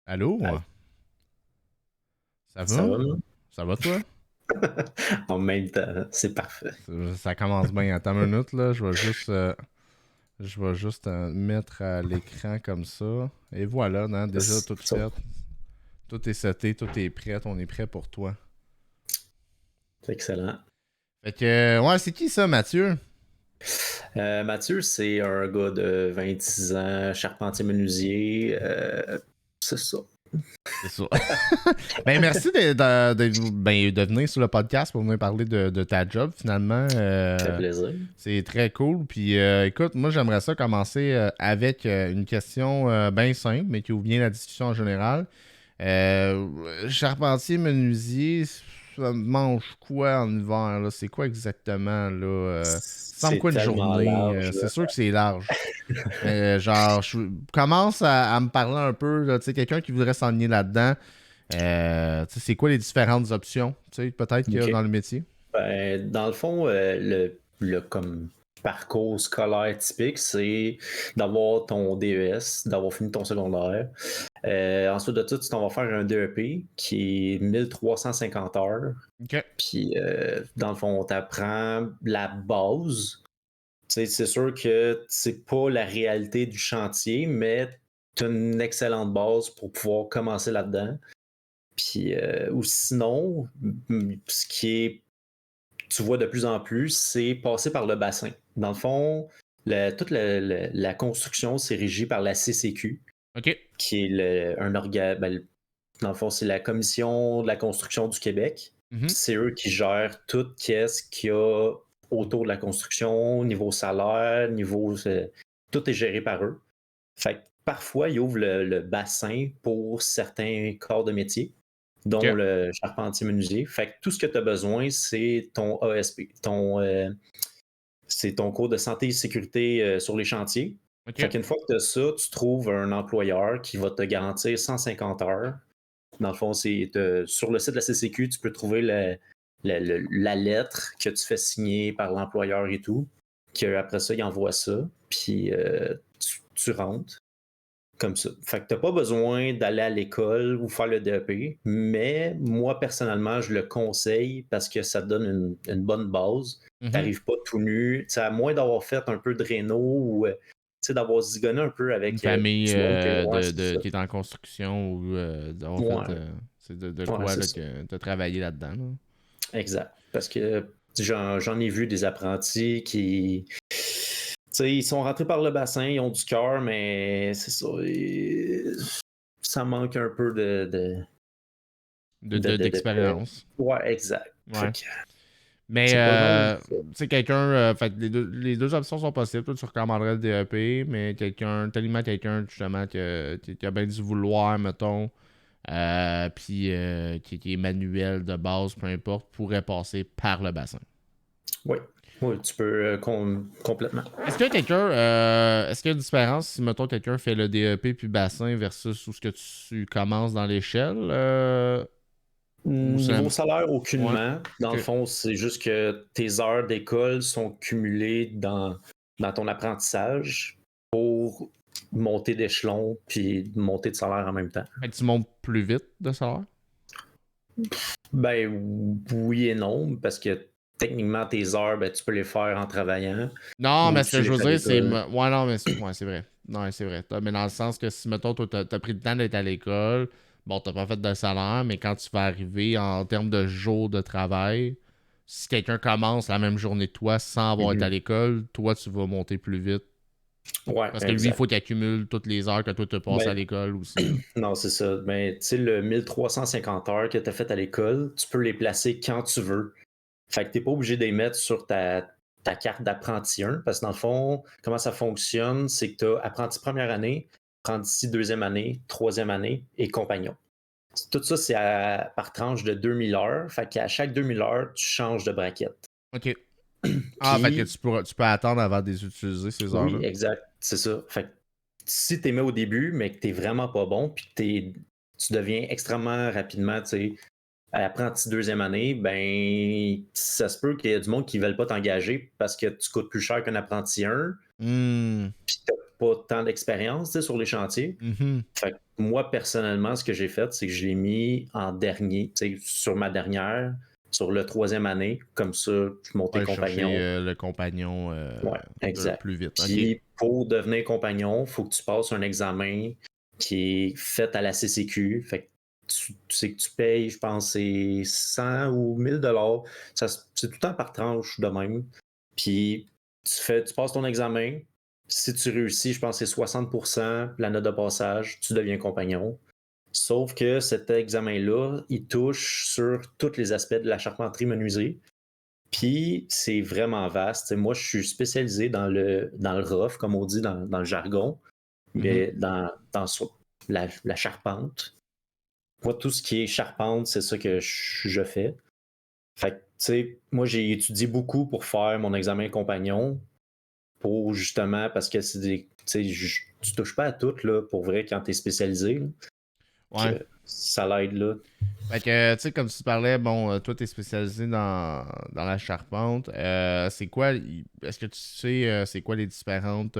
Allô? Allô, Ça ça va? va, moi? Ça va, toi? En même temps, c'est parfait. Ça commence bien. Attends une minute, là. Je vais juste mettre à l'écran comme ça. Et voilà, hein, déjà tout Ça- fait. Tout est seté, tout est prêt. On est prêt pour toi. C'est excellent. Fait que, ouais, c'est qui ça, Mathieu? Mathieu, c'est un gars de 26 ans, charpentier menuisier. C'est ça. C'est ça. Ben, merci de venir sur le podcast pour venir parler de ta job, finalement. Ça fait plaisir. C'est très cool. Puis, écoute, moi, j'aimerais ça commencer avec une question bien simple, mais qui ouvre bien la discussion en général. Charpentier, menuisier, ça mange quoi en hiver, là? C'est quoi exactement, là? Ça ressemble C'est quoi une tellement journée? large, C'est là. sûr que c'est large. Mais genre, je commence à me parler un peu, là, tu sais, quelqu'un qui voudrait s'enligner là-dedans. Tu sais, c'est quoi les différentes options, tu sais, peut-être qu'il y a OK. dans le métier? Ben, dans le fond, le comme parcours scolaire typique, c'est d'avoir ton DES, d'avoir fini ton secondaire. Ensuite de tout, tu t'en vas faire un DEP qui est 1350 heures. OK. Puis, dans le fond, on t'apprend la base. Tu sais, c'est sûr que c'est pas la réalité du chantier, mais tu as une excellente base pour pouvoir commencer là-dedans. Puis, ou sinon, ce qui est, tu vois de plus en plus, c'est passer par le bassin. Dans le fond, toute la construction, c'est régi par la CCQ, OK. qui est un organe. Dans le fond, c'est la Commission de la construction du Québec. Mhm. C'est eux qui gèrent tout ce qu'il y a autour de la construction, niveau salaire, niveau. Tout est géré par eux. Fait que parfois, ils ouvrent le bassin pour certains corps de métier, dont OK. le charpentier menuisier. Fait que tout ce que tu as besoin, c'est ton ASP, c'est ton cours de santé et sécurité sur les chantiers. Fait OK. qu'une fois que tu as ça, tu trouves un employeur qui va te garantir 150 heures. Dans le fond, sur le site de la CCQ, tu peux trouver la lettre que tu fais signer par l'employeur et tout. Après ça, il envoie ça, puis tu rentres comme ça. Fait que tu n'as pas besoin d'aller à l'école ou faire le DEP, mais moi, personnellement, je le conseille parce que ça te donne une bonne base. Tu Mhm. n'arrives pas tout nu. À moins d'avoir fait un peu de réno ou d'avoir zigonné un peu Une avec famille du monde ouais, c'est ça. qui est en construction ou d'avoir fait Ouais, c'est de ouais, quoi c'est là, ça. que tu as travaillé là-dedans. Là. Exact. Parce que j'en ai vu des apprentis qui. Tu sais, ils sont rentrés par le bassin, ils ont du cœur, mais c'est ça. Ça manque un peu de. D'expérience. Ouais, exact. Fait Ouais. que Mais, c'est pas mal ça. tu sais, quelqu'un. Fait que les deux options sont possibles. Toi, tu recommanderais le DEP, mais tellement quelqu'un, justement, qui a bien dû vouloir, mettons, puis qui est manuel de base, peu importe, pourrait passer par le bassin. Oui. Oui, tu peux complètement. Est-ce qu'il y a une différence si, mettons, quelqu'un fait le DEP puis bassin versus où ce que tu commences dans l'échelle? Ou c'est Niveau salaire, Ouais. aucunement. Dans le Ok. fond, c'est juste que tes heures d'école sont cumulées dans ton apprentissage pour monter d'échelon puis monter de salaire en même temps. Fait que tu montes plus vite de salaire? Ben oui et non, parce que techniquement, tes heures, ben, tu peux les faire en travaillant Non, ou mais ce que tu je les veux fais à dire, c'est. l'école. Ouais, non, mais ouais, c'est vrai. Non, c'est vrai. Mais dans le sens que si, mettons, toi, t'as pris le temps d'être à l'école, bon, t'as pas fait de salaire, mais quand tu vas arriver en termes de jours de travail, si quelqu'un commence la même journée que toi sans avoir été à Mhm. l'école, toi, tu vas monter plus vite. Ouais, Parce que lui, il exact. faut qu'il accumule toutes les heures que toi, tu passes à Ben, l'école aussi. Là. non, c'est ça. Ben, tu sais, le 1350 heures que tu as fait à l'école, tu peux les placer quand tu veux. Fait que tu n'es pas obligé de les mettre sur ta carte d'apprenti 1, parce que dans le fond, comment ça fonctionne, c'est que tu as apprenti première année, apprenti deuxième année, troisième année et compagnon. Tout ça, c'est par tranche de 2000 heures. Fait qu'à chaque 2000 heures, tu changes de braquette. OK. Ah, fait que Puis, tu peux attendre avant de les utiliser, ces oui, heures-là. exact, c'est ça. Fait que si tu es mis au début, mais que tu vraiment pas bon, puis que tu deviens extrêmement rapidement, tu sais, apprenti deuxième année, ben, ça se peut qu'il y ait du monde qui ne veulent pas t'engager parce que tu coûtes plus cher qu'un apprenti 1, Hmm. puis tu n'as pas tant d'expérience sur les chantiers. Mhm. Fait que moi, personnellement, ce que j'ai fait, c'est que je l'ai mis en dernier, sur ma dernière, sur le 3e année. Comme ça, je montais Ouais, chercher compagnon. le compagnon Ouais, exact. plus vite. OK. Puis pour devenir compagnon, il faut que tu passes un examen qui est fait à la CCQ. Fait que tu sais que tu payes, je pense, c'est 100 ou 1000 $. C'est tout le temps par tranche de même. Puis tu passes ton examen. Si tu réussis, je pense que c'est 60% la note de passage, tu deviens compagnon. Sauf que cet examen-là, il touche sur tous les aspects de la charpenterie menuisée. Puis c'est vraiment vaste. T'sais, moi, je suis spécialisé dans le rough, comme on dit dans le jargon, Mhm. mais dans la charpente. Moi, tout ce qui est charpente, c'est ça que je fais. Fait que, tu sais, moi, j'ai étudié beaucoup pour faire mon examen compagnon, pour justement, parce que c'est des. Tu touches pas à tout, là, pour vrai, quand t'es spécialisé. Là, Ouais. que ça l'aide, là. Fait que, tu sais, comme tu parlais, bon, toi, t'es spécialisé dans la charpente. C'est quoi, est-ce que tu sais, c'est quoi les différentes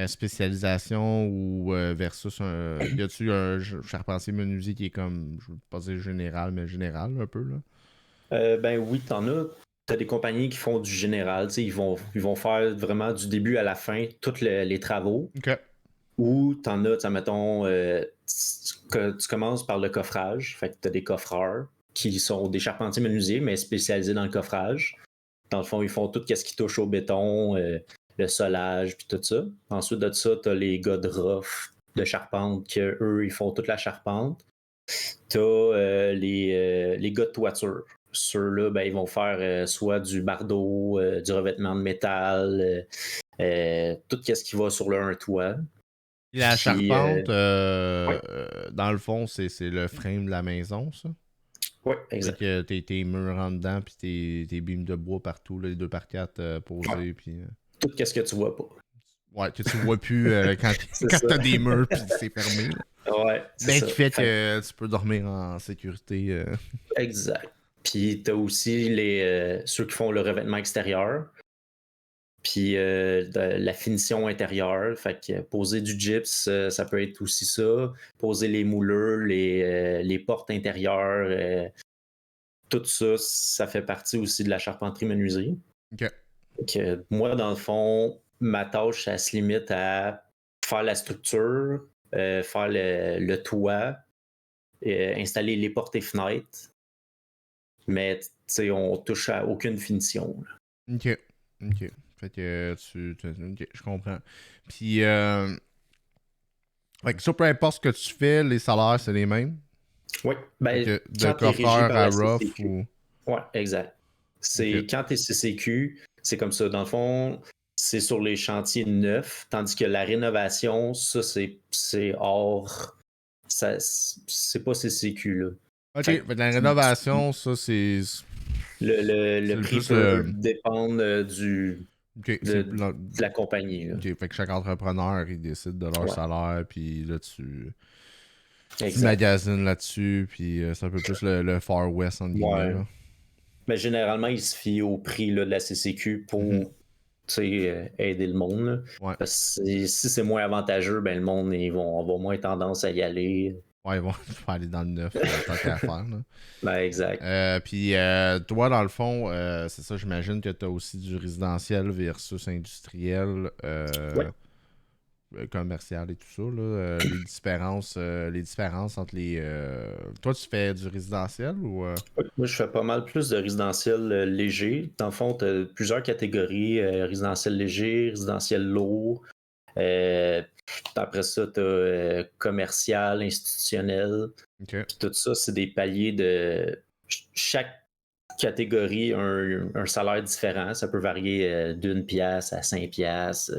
spécialisations ou versus y a-tu un charpentier menuisier qui est comme, je veux pas dire général, mais général un peu, là? Ben oui, t'en as. T'as des compagnies qui font du général, ils vont faire vraiment du début à la fin tous les travaux. OK. Ou t'en as, mettons, tu commences par le coffrage, fait que t'as des coffreurs qui sont des charpentiers menuisiers, mais spécialisés dans le coffrage. Dans le fond, ils font tout ce qui touche au béton, le solage, puis tout ça. Ensuite de ça, t'as les gars de rough, de charpente, que eux, ils font toute la charpente. T'as les gars de toiture. Ceux-là, ben, ils vont faire soit du bardeau, du revêtement de métal, tout ce qui va sur un toit. Et la Puis, charpente, ouais, dans le fond, c'est le frame de la maison, ça? ouais, Fait exact. que tes murs en dedans, puis tes beams de bois partout, là, les 2x4 Ouais, posés, puis... tout ce que tu vois pas. Ouais, que tu vois plus C'est quand ça. t'as des murs puis c'est fermé. Là. Ouais, c'est Ben, ça. qui fait Fait que tu peux dormir en sécurité. exact. Puis, t'as aussi ceux qui font le revêtement extérieur. Puis la finition intérieure, fait que poser du gyps, ça peut être aussi ça. Poser les moulures, les portes intérieures, tout ça, ça fait partie aussi de la charpenterie menuiserie. OK. Fait que, moi, dans le fond, ma tâche, ça se limite à faire la structure, faire le toit, installer les portes et fenêtres. Mais on touche à aucune finition. Là. OK. OK. Fait que OK, je comprends. Puis, fait que ça, peu importe ce que tu fais, les salaires, c'est les mêmes. Oui, Fait ben, que de quand tu es régi coffreur par à la rough CCQ. ou. Oui, exact. OK. Quand tu es CCQ, c'est comme ça. Dans le fond, c'est sur les chantiers neufs, tandis que la rénovation, ça, c'est hors. C'est pas CCQ, là. OK. Fait Fait que que la rénovation, ça, le c'est prix plus peut le. dépendre OK. de la compagnie, là. OK. Fait que chaque entrepreneur, il décide de leur Ouais, salaire, puis là, tu exact. magasines là-dessus, puis c'est un peu plus le Far West, entre guillemets, Ouais. là. Mais généralement, il se fie au prix là, de la CCQ Mhm. pour aider le monde. Là. Ouais. Parce que si c'est moins avantageux, ben, le monde ils vont avoir moins tendance à y aller. Ouais, ils vont aller dans le neuf, tant qu'à faire, là. Ben, exact. Puis toi, dans le fond, c'est ça, j'imagine que tu as aussi du résidentiel versus industriel, Ouais. commercial et tout ça, là. Les différences entre les... Toi, tu fais du résidentiel ou... Moi, je fais pas mal plus de résidentiel léger. Dans le fond, tu as plusieurs catégories résidentiel léger, résidentiel lourd. Euh, Après ça, tu as commercial, institutionnel. OK. Puis tout ça, c'est des paliers de. Chaque catégorie a un salaire différent. Ça peut varier d'1 pièce à 5 pièces.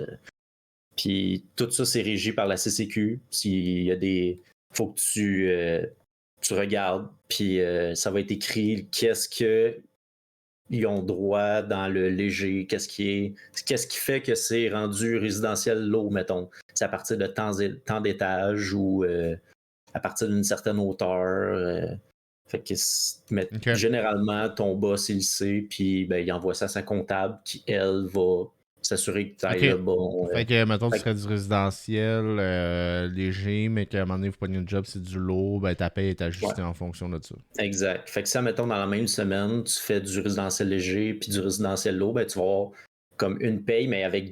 Puis tout ça, c'est régi par la CCQ. S'il y a des. Faut que tu regardes, puis ça va être écrit qu'est-ce qu'ils ont droit dans le léger, qu'est-ce qui fait que c'est rendu résidentiel low, mettons. C'est à partir de tant d'étages ou à partir d'une certaine hauteur. Fait que mais OK. généralement, ton boss, il le sait, puis ben, il envoie ça à sa comptable qui, elle, va s'assurer que tu ailles OK. là bon. Fait que, mettons, tu Fait que- serais du résidentiel léger, mais qu'à un moment donné, vous prenez un job, c'est du lourd, ben ta paye est ouais, ajustée en fonction de ça. exact. Fait que ça, mettons, dans la même semaine, tu fais du résidentiel léger puis du résidentiel lourd, ben, tu vas avoir comme une paye, mais avec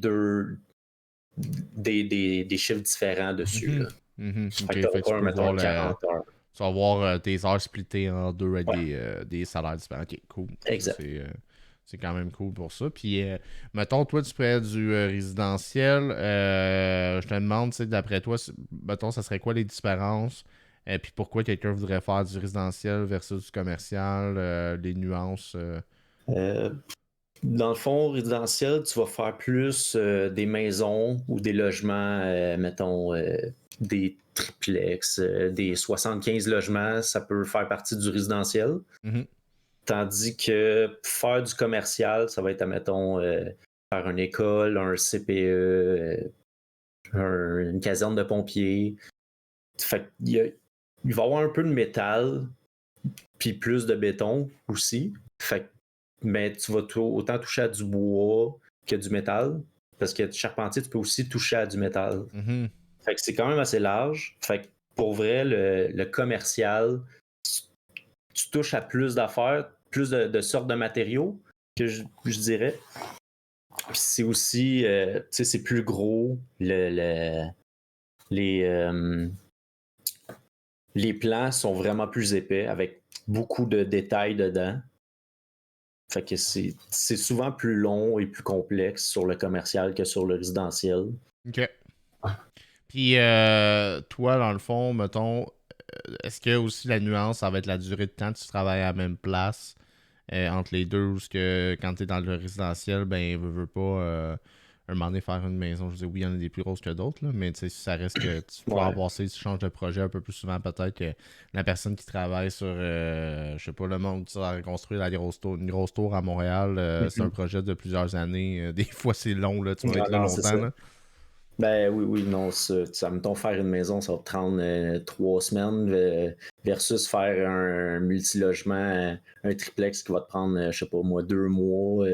des chiffres différents dessus. Mhm. Là. Mhm. Fait OK. que tu Fait n'auras que tu pas, peux mettons, voir un 40 heures. tu vas voir tes heures splittées en deux avec Ouais, des salaires différents. OK, cool. Ça, exact. c'est quand même cool pour ça. Puis, mettons, toi, tu fais du résidentiel. Je te demande, tu sais, d'après toi, mettons, ça serait quoi les différences? Et puis pourquoi quelqu'un voudrait faire du résidentiel versus du commercial, les nuances. Euh, Dans le fond, résidentiel, tu vas faire plus des maisons ou des logements, mettons, des triplex, des 75 logements, ça peut faire partie du résidentiel. Mhm. Tandis que faire du commercial, ça va être, mettons, faire une école, un CPE, une caserne de pompiers. Fait il va y avoir un peu de métal, puis plus de béton aussi. Fait mais tu vas autant toucher à du bois que du métal. Parce que charpentier, tu peux aussi toucher à du métal. Mhm. Fait que c'est quand même assez large. Fait que pour vrai, le commercial, tu touches à plus d'affaires, plus de sortes de matériaux que je dirais. Puis c'est aussi, tu sais, c'est plus gros. Les, les plans sont vraiment plus épais avec beaucoup de détails dedans. Fait que c'est souvent plus long et plus complexe sur le commercial que sur le résidentiel. OK. Puis, toi, dans le fond, mettons, est-ce que aussi la nuance, ça va être la durée de temps que tu travailles à la même place entre les deux, ou est-ce que quand tu es dans le résidentiel, ben, veux pas un moment donné faire une maison. Je dis oui, il y en a des plus grosses que d'autres, là, mais tu sais, si ça reste que tu pourras Ouais. passer, tu changes de projet un peu plus souvent, peut-être que la personne qui travaille sur, je sais pas, le monde qui va reconstruire une grosse tour à Montréal, c'est un Mhm. projet de plusieurs années. Des fois, c'est long, là, tu vas Ah être là non, c'est longtemps. ça. Là. Ben oui, oui, non, ça mettons faire une maison, ça va te prendre 3 semaines versus faire un multilogement, un triplex qui va te prendre, je sais pas moi, 2 mois.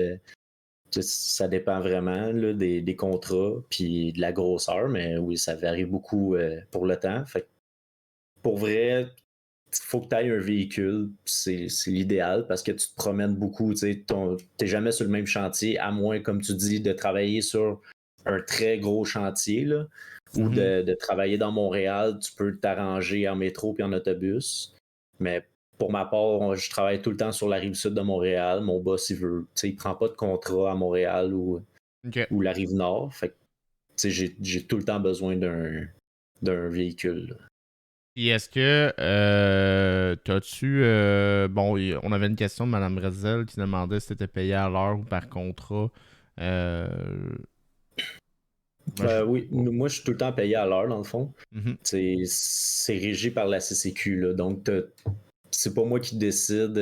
Ça dépend vraiment là, des contrats puis de la grosseur, mais oui, ça varie beaucoup pour le temps. Fait que pour vrai, il faut que tu aies un véhicule, c'est l'idéal parce que tu te promènes beaucoup, tu n'es jamais sur le même chantier, à moins, comme tu dis, de travailler sur un très gros chantier là, ou Mhm. de travailler dans Montréal, tu peux t'arranger en métro puis en autobus. Mais pour ma part, je travaille tout le temps sur la rive sud de Montréal. Mon boss, il prend pas de contrat à Montréal OK. ou la rive nord. Fait que, j'ai tout le temps besoin d'un véhicule. Là. Puis est-ce que t'as-tu bon, on avait une question de Mme Bretzel qui demandait si t'étais payé à l'heure ou par contrat. Euh, moi, Oui, oh, moi, je suis tout le temps payé à l'heure, dans le fond. mhm, C'est régi par la CCQ. Là. Donc, c'est pas moi qui décide.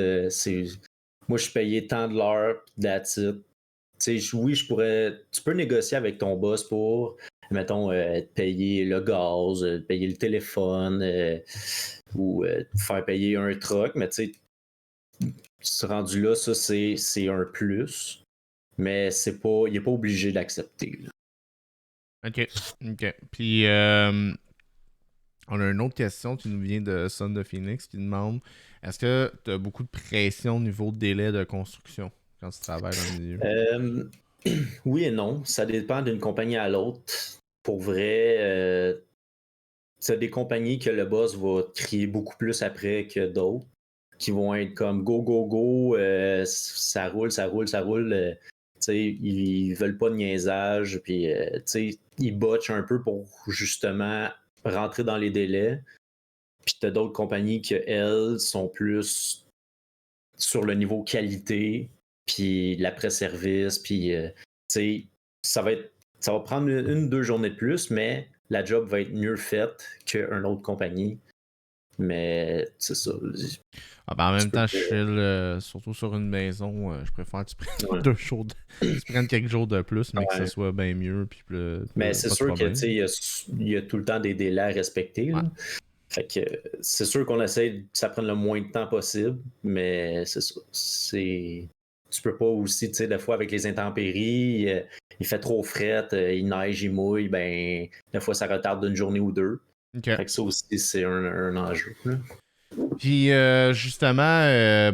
Moi, je suis payé tant de l'heure, that's it. Oui, tu peux négocier avec ton boss pour, mettons, te payer le gaz, te payer le téléphone, ou te faire payer un truck, mais tu sais, rendu là, ça, c'est un plus, mais il n'est pas obligé d'accepter. Là. OK. OK. Puis on a une autre question qui nous vient de Son de Phoenix qui demande est-ce que tu as beaucoup de pression au niveau de délai de construction quand tu travailles dans le milieu? Euh, oui et non, ça dépend d'une compagnie à l'autre. Pour vrai, c'est des compagnies que le boss va crier beaucoup plus après que d'autres, qui vont être comme go, go, go, ça roule, ça roule, ça roule. Ils veulent pas de niaisage, puis ils botchent un peu pour justement rentrer dans les délais. Puis t'as d'autres compagnies qui, elles, sont plus sur le niveau qualité, puis l'après-service, puis ça va être, ça va prendre une, 2 journées de plus, mais la job va être mieux faite qu'une autre compagnie. Mais c'est ça. Ah, ben, en Tu même peux temps, pas. je chill, surtout sur une maison, je préfère que tu prennes Ouais. 2 jours tu prennes quelques jours de plus, mais que ce Ouais. soit bien mieux, puis Mais c'est pas de sûr que problème. il y a tout le temps des délais à respecter. Ouais. Là. Fait que c'est sûr qu'on essaie que ça prenne le moins de temps possible, mais c'est ça. Tu peux pas aussi, des fois avec les intempéries, il il fait trop fret, il neige, il mouille, ben, des fois, ça retarde d'une journée ou deux. OK. Fait que ça aussi, c'est un enjeu. Là. Puis justement,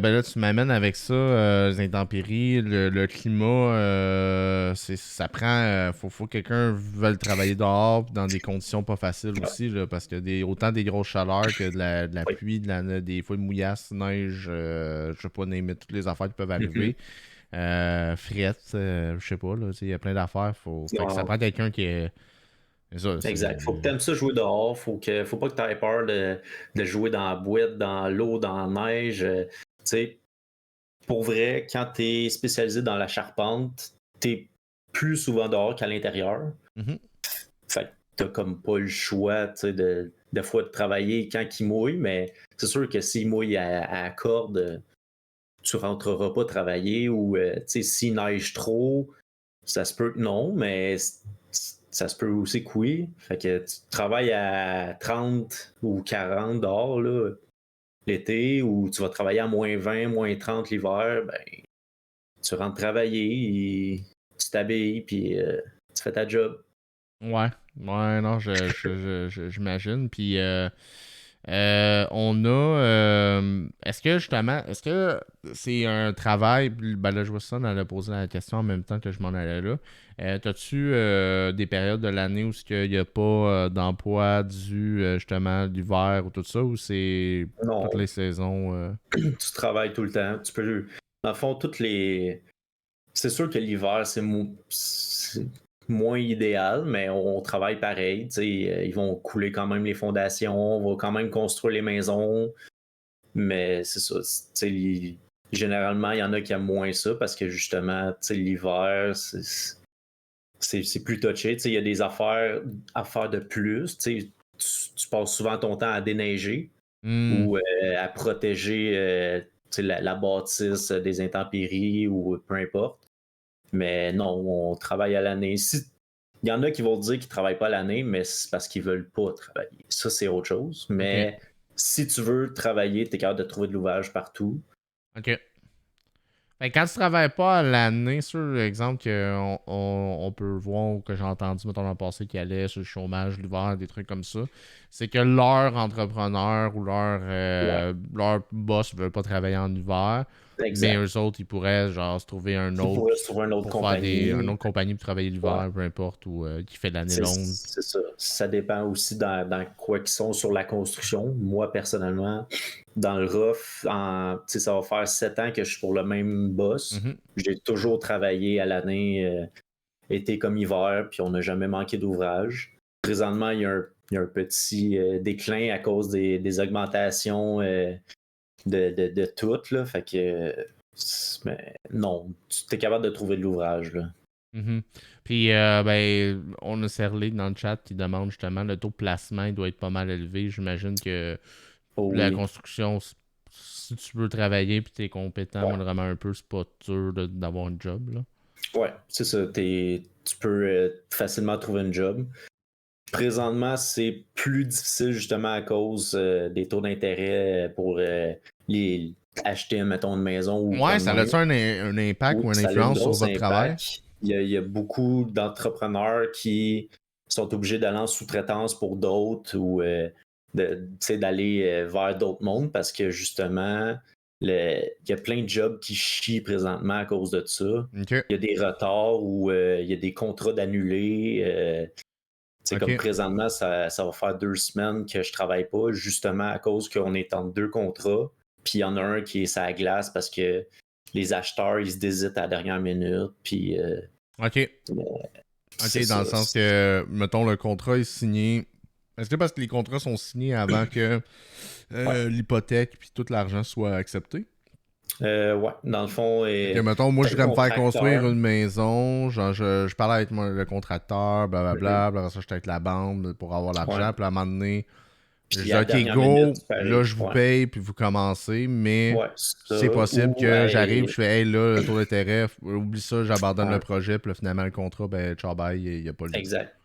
ben là, tu m'amènes avec ça, les intempéries, le climat, ça prend. Faut que quelqu'un veuille travailler dehors puis dans des conditions pas faciles aussi, là, parce que autant des grosses chaleurs que de la Oui. pluie, des fois de mouillasse, neige, je sais pas, name it, toutes les affaires qui peuvent Mhm. arriver. Frette, je sais pas, là, il y a plein d'affaires. Fait que ça Non, prend quelqu'un qui est. C'est ça, exact. Faut que tu aimes ça jouer dehors. Faut pas que tu aies peur de jouer dans la boîte, dans l'eau, dans la neige. Tu sais, pour vrai, quand tu es spécialisé dans la charpente, tu es plus souvent dehors qu'à l'intérieur. Mhm. Fait que t'as comme pas le choix, tu sais, de fois de travailler quand il mouille, mais c'est sûr que s'il mouille à la corde, tu rentreras pas travailler ou, tu sais, s'il neige trop, ça se peut que non, mais ça se peut aussi que oui. Fait que tu travailles à 30 ou 40 dehors, là, l'été, ou tu vas travailler à -20, -30 l'hiver, ben, tu rentres travailler, et tu t'habilles, puis tu fais ta job. Ouais, ouais, non, j'imagine. Puis on a. Est-ce que c'est un travail. Ben là, je vois ça, on allait poser la question en même temps que je m'en allais là. T'as-tu des périodes de l'année où il n'y a pas d'emploi dû justement à l'hiver ou tout ça, ou c'est toutes Non, les saisons? tu travailles tout le temps. Tu peux. Dans le fond, toutes les. C'est sûr que l'hiver, c'est moins idéal, mais on travaille pareil. Tu sais, ils vont couler quand même les fondations, on va quand même construire les maisons. Mais c'est ça. Tu sais, généralement, il y en a qui aiment moins ça parce que justement, tu sais, l'hiver, c'est plus touché. Tu sais, il y a des affaires à faire de plus. Tu sais, tu passes souvent ton temps à déneiger Hmm, ou à protéger tu sais, la bâtisse des intempéries ou peu importe. Mais non, on travaille à l'année. Il y en a qui vont dire qu'ils ne travaillent pas à l'année, mais c'est parce qu'ils ne veulent pas travailler. Ça, c'est autre chose. ok. Mais si tu veux travailler, tu es capable de trouver de l'ouvrage partout. Ok. Fait que quand tu travailles pas à l'année, sur exemple on peut voir ou que j'ai entendu mettons dans le passé qu'il allait sur le chômage l'hiver, des trucs comme ça, c'est que leur entrepreneur ou Ouais, leur boss veut pas travailler en hiver, mais exact. eux autres, ils pourraient genre se trouver un Tu pourrais autre se trouver une autre pour faire une compagnie. autre compagnie pour travailler Ouais. l'hiver, peu importe, ou qui fait de l'année C'est longue. c'est ça. Ça dépend aussi dans quoi qu'ils sont sur la construction. Moi, personnellement, dans le rough, ça va faire 7 ans que je suis pour le même boss. Mhm. J'ai toujours travaillé à l'année, été comme hiver, puis on n'a jamais manqué d'ouvrage. Présentement, il y a un petit déclin à cause des augmentations de toutes. Là. Fait que, mais non, tu es capable de trouver de l'ouvrage. Là. Mhm. Puis, ben, on a Serlé dans le chat qui demande justement le taux de placement, il doit être pas mal élevé. J'imagine que Oh la oui. construction, si tu veux travailler puis t'es compétent, Ouais. vraiment un peu, c'est pas dur d'avoir un job, là. Ouais, c'est ça. Tu peux facilement trouver un job. Présentement, c'est plus difficile justement à cause des taux d'intérêt pour les acheter, mettons, une maison ou quoi Ouais, de ça même. a-tu un impact Oui, ou une ça a une influence sur grosse votre travail? impact. Il y a beaucoup d'entrepreneurs qui sont obligés d'aller en sous-traitance pour d'autres ou tu sais, d'aller vers d'autres mondes parce que justement, il y a plein de jobs qui chient présentement à cause de ça. Ok, Il y a des retards ou il y a des contrats d'annulés. C'est comme ok, présentement, ça va faire 2 semaines que je travaille pas, justement à cause qu'on est en 2 contrats. Puis il y en a un qui est sur la glace parce que les acheteurs, ils se désitent à la dernière minute. Puis ok. Ok, c'est dans ça. le sens que, mettons, le contrat est signé. Est-ce que parce que les contrats sont signés avant que Ouais. l'hypothèque puis tout l'argent soit accepté? Ouais, dans le fond, Fait que, mettons, moi, t'as je le voudrais me faire construire contracteur. une maison. Genre, je parlais avec le contracteur, Mhm. blablabla. Après ça, j'étais avec la banque pour avoir Ouais. l'argent. Puis à un moment donné, je Puis dis, à la OK, dernière minute, go. tu Là, paries. je vous Ouais. paye, puis vous commencez. Mais Ouais, ça. c'est possible Ou, que j'arrive, je fais, hey, là, le taux d'intérêt, oublie ça, j'abandonne le ouais, projet. Puis là, finalement, le contrat, ben, ciao, bye, il n'y a pas lieu. exact.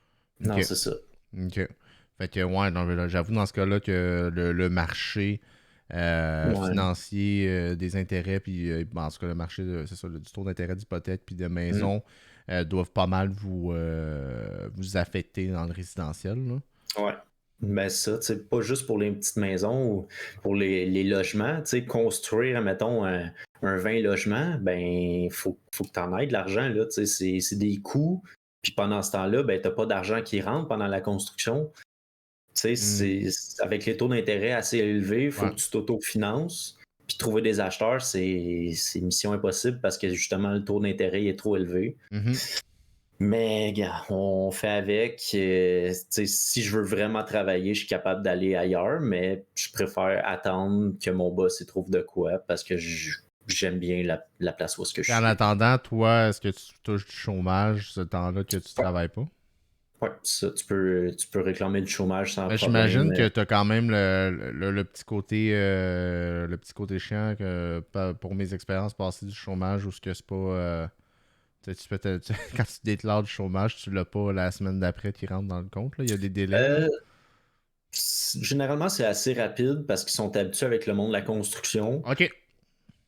OK. Non, c'est ça. OK. Fait que, ouais, non, là, j'avoue dans ce cas-là que le marché Ouais. financier des intérêts, puis ben, en tout cas, le marché, c'est ça, du taux d'intérêt d'hypothèque, puis de Mm. maison, doivent pas mal vous affecter dans le résidentiel. Là. Ouais. Ben ça, tu sais, pas juste pour les petites maisons ou pour les logements, tu sais, construire, mettons, un 20 logements, ben, faut que tu en aies de l'argent, là, tu sais, c'est des coûts, puis pendant ce temps-là, ben, t'as pas d'argent qui rentre pendant la construction. Tu sais, avec les taux d'intérêt assez élevés, il faut Ouais. que tu t'autofinances, puis trouver des acheteurs, c'est mission impossible parce que justement, le taux d'intérêt est trop élevé. Mm-hmm. Mais gars, on fait avec. Tu sais, si je veux vraiment travailler, je suis capable d'aller ailleurs, mais je préfère attendre que mon boss y trouve de quoi parce que j'aime bien la place où est-ce que je En suis. attendant, toi, est-ce que tu touches du chômage ce temps-là que tu Ouais, travailles pas? ouais, ça, tu peux réclamer du chômage sans Mais problème. j'imagine que tu as quand même le petit côté chiant que pour mes expériences passées du chômage où ce que c'est pas quand tu déclares du chômage, tu l'as pas la semaine d'après qui rentre dans le compte. Là. Il y a des délais. Là. Euh, Généralement, c'est assez rapide parce qu'ils sont habitués avec le monde de la construction. OK.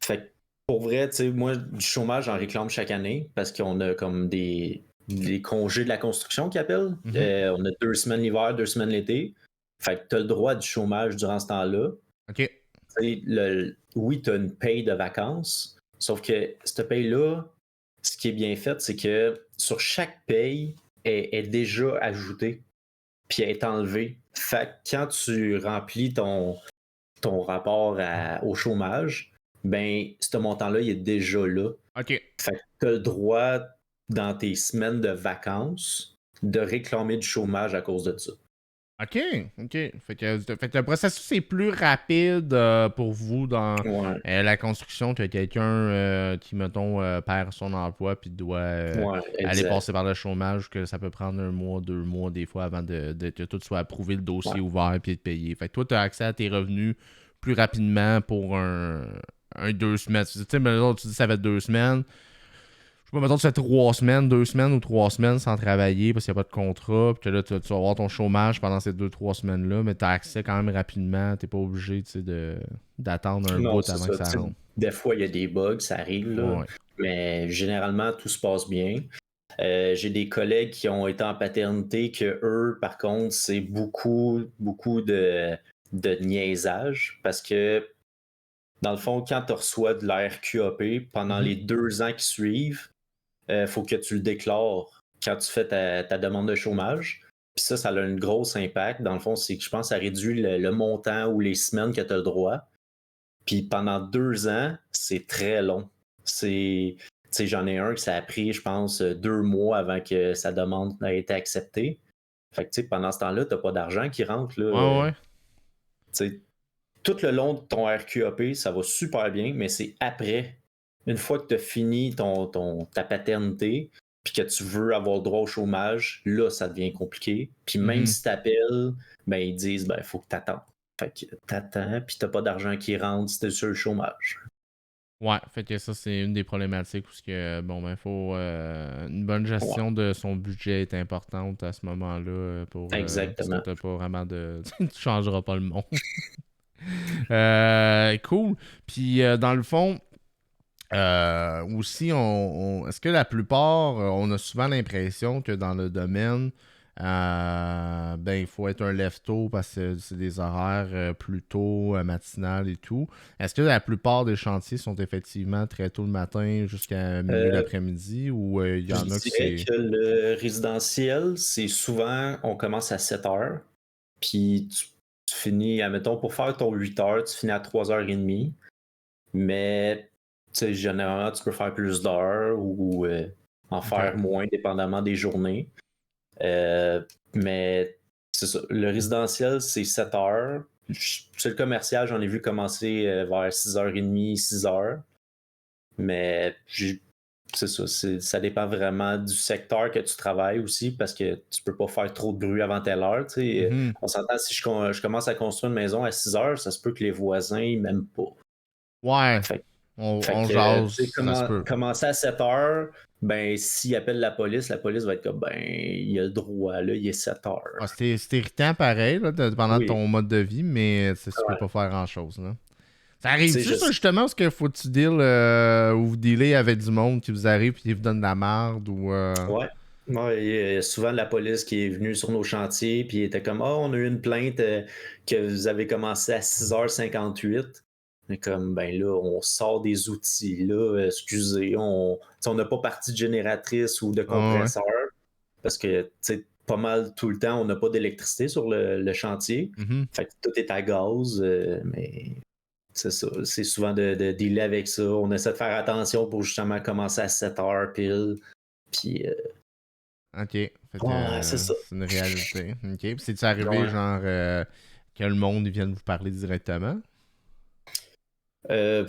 Fait que pour vrai, tu sais, moi, du chômage, j'en réclame chaque année parce qu'on a comme des congés de la construction qu'ils appellent. Mhm. On a 2 semaines l'hiver, 2 semaines l'été. Fait que tu as le droit du chômage durant ce temps-là. OK. Oui, tu as une paye de vacances, sauf que cette paye-là, ce qui est bien fait, c'est que sur chaque paye est déjà ajoutée, puis elle est enlevée. Fait que quand tu remplis ton rapport au chômage, ben, ce montant-là, il est déjà là. OK. Fait que tu as le droit, dans tes semaines de vacances, de réclamer du chômage à cause de ça. OK. OK. Fait que le processus est plus rapide pour vous dans Ouais, la construction que quelqu'un qui, mettons, perd son emploi puis doit ouais, aller exact. passer par le chômage, que ça peut prendre 1 mois, 2 mois, des fois, avant que tout soit approuvé, le dossier Ouais. ouvert puis de payer. Fait que toi, tu as accès à tes revenus plus rapidement pour un 2 semaines. Tu sais, mais là, tu dis que ça fait 2 semaines. Je sais pas, mettons, tu fais 3 semaines, 2 semaines ou 3 semaines sans travailler parce qu'il n'y a pas de contrat, puis que là, tu vas avoir ton chômage pendant ces 2, 3 semaines-là, mais tu as accès quand même rapidement. Tu n'es pas obligé d'attendre un Non, bout c'est avant que ça. ça Tu sais, rentre. des fois, il y a des bugs, ça arrive, là. Ouais. Mais généralement, tout se passe bien. J'ai des collègues qui ont été en paternité que eux, par contre, c'est beaucoup, beaucoup de niaisage parce que, dans le fond, quand tu reçois de la RQAP, pendant Mhm. les 2 ans qui suivent, faut que tu le déclares quand tu fais ta demande de chômage. Puis ça a un gros impact. Dans le fond, c'est que je pense que ça réduit le montant ou les semaines que tu as le droit. Puis pendant 2 ans, c'est très long. Tu sais, j'en ai un que ça a pris, je pense, 2 mois avant que sa demande ait été acceptée. Fait que, tu sais, pendant ce temps-là, tu n'as pas d'argent qui rentre, là. Ouais, ouais. Tu sais, tout le long de ton RQAP, ça va super bien, mais c'est après, une fois que tu as fini ta paternité, puis que tu veux avoir le droit au chômage, là, ça devient compliqué. Puis même Mhm. si tu appelles, ben, ils disent, ben, il faut que tu attends. Fait que t'attends, puis t'as pas d'argent qui rentre si t'es sur le chômage. Ouais, fait que ça, c'est une des problématiques où bon, ben, faut une bonne Ouais, gestion de son budget est importante à ce moment-là parce que exactement. t'as pas vraiment de. Tu changeras pas le monde. Cool. Puis dans le fond, aussi, est-ce que la plupart, on a souvent l'impression que dans le domaine, ben, il faut être un lève-tôt parce que c'est des horaires plus tôt, matinales et tout. Est-ce que la plupart des chantiers sont effectivement très tôt le matin jusqu'à milieu Euh, d'après-midi ou il y je en a que dirais c'est. que le résidentiel, c'est souvent, on commence à 7 heures, puis tu finis, admettons, pour faire ton 8 heures, tu finis à 3h30, mais tu sais, généralement, tu peux faire plus d'heures ou en Ok. faire moins, dépendamment des journées. Euh, mais c'est ça. Le résidentiel, c'est 7 heures. C'est le commercial, j'en ai vu commencer vers 6h30, 6 heures. Mais c'est ça. Ça dépend vraiment du secteur que tu travailles aussi parce que tu peux pas faire trop de bruit avant telle heure. Tu sais. Mhm. On s'entend, si je commence à construire une maison à 6 heures, ça se peut que les voisins ils m'aiment pas. Ouais, Fait, fait on que, tu sais, jase, ça se peut. commencer à 7 heures, ben, s'il appelle la police va être comme, ben, il a le droit, là, il est 7 heures. Ouais, c'est irritant pareil là, pendant Oui. ton mode de vie, mais tu peux Ouais. pas faire grand-chose. Là. Ça Tu sais, arrive-tu, ça, justement, parce que faut que tu deals ou vous dealez avec du monde qui vous arrive et qui vous donne de la merde ou. Ouais. Ouais, il y a souvent la police qui est venue sur nos chantiers, puis il était comme, ah, on a eu une plainte que vous avez commencé à 6h58. Mais comme, ben là, on sort des outils, là, excusez, tu sais, on n'a pas partie de génératrice ou de Ah ouais. compresseur, parce que, tu sais, pas mal tout le temps, on n'a pas d'électricité sur le chantier. Mhm. Fait que tout est à gaz, mais c'est ça. C'est souvent de dealer avec ça. On essaie de faire attention pour justement commencer à 7h pile. Puis, Ok. Fait que ouais, c'est ça. c'est une réalité. Ok. Puis c'est-tu arrivé, Ouais. genre, que le monde vienne vous parler directement? Euh,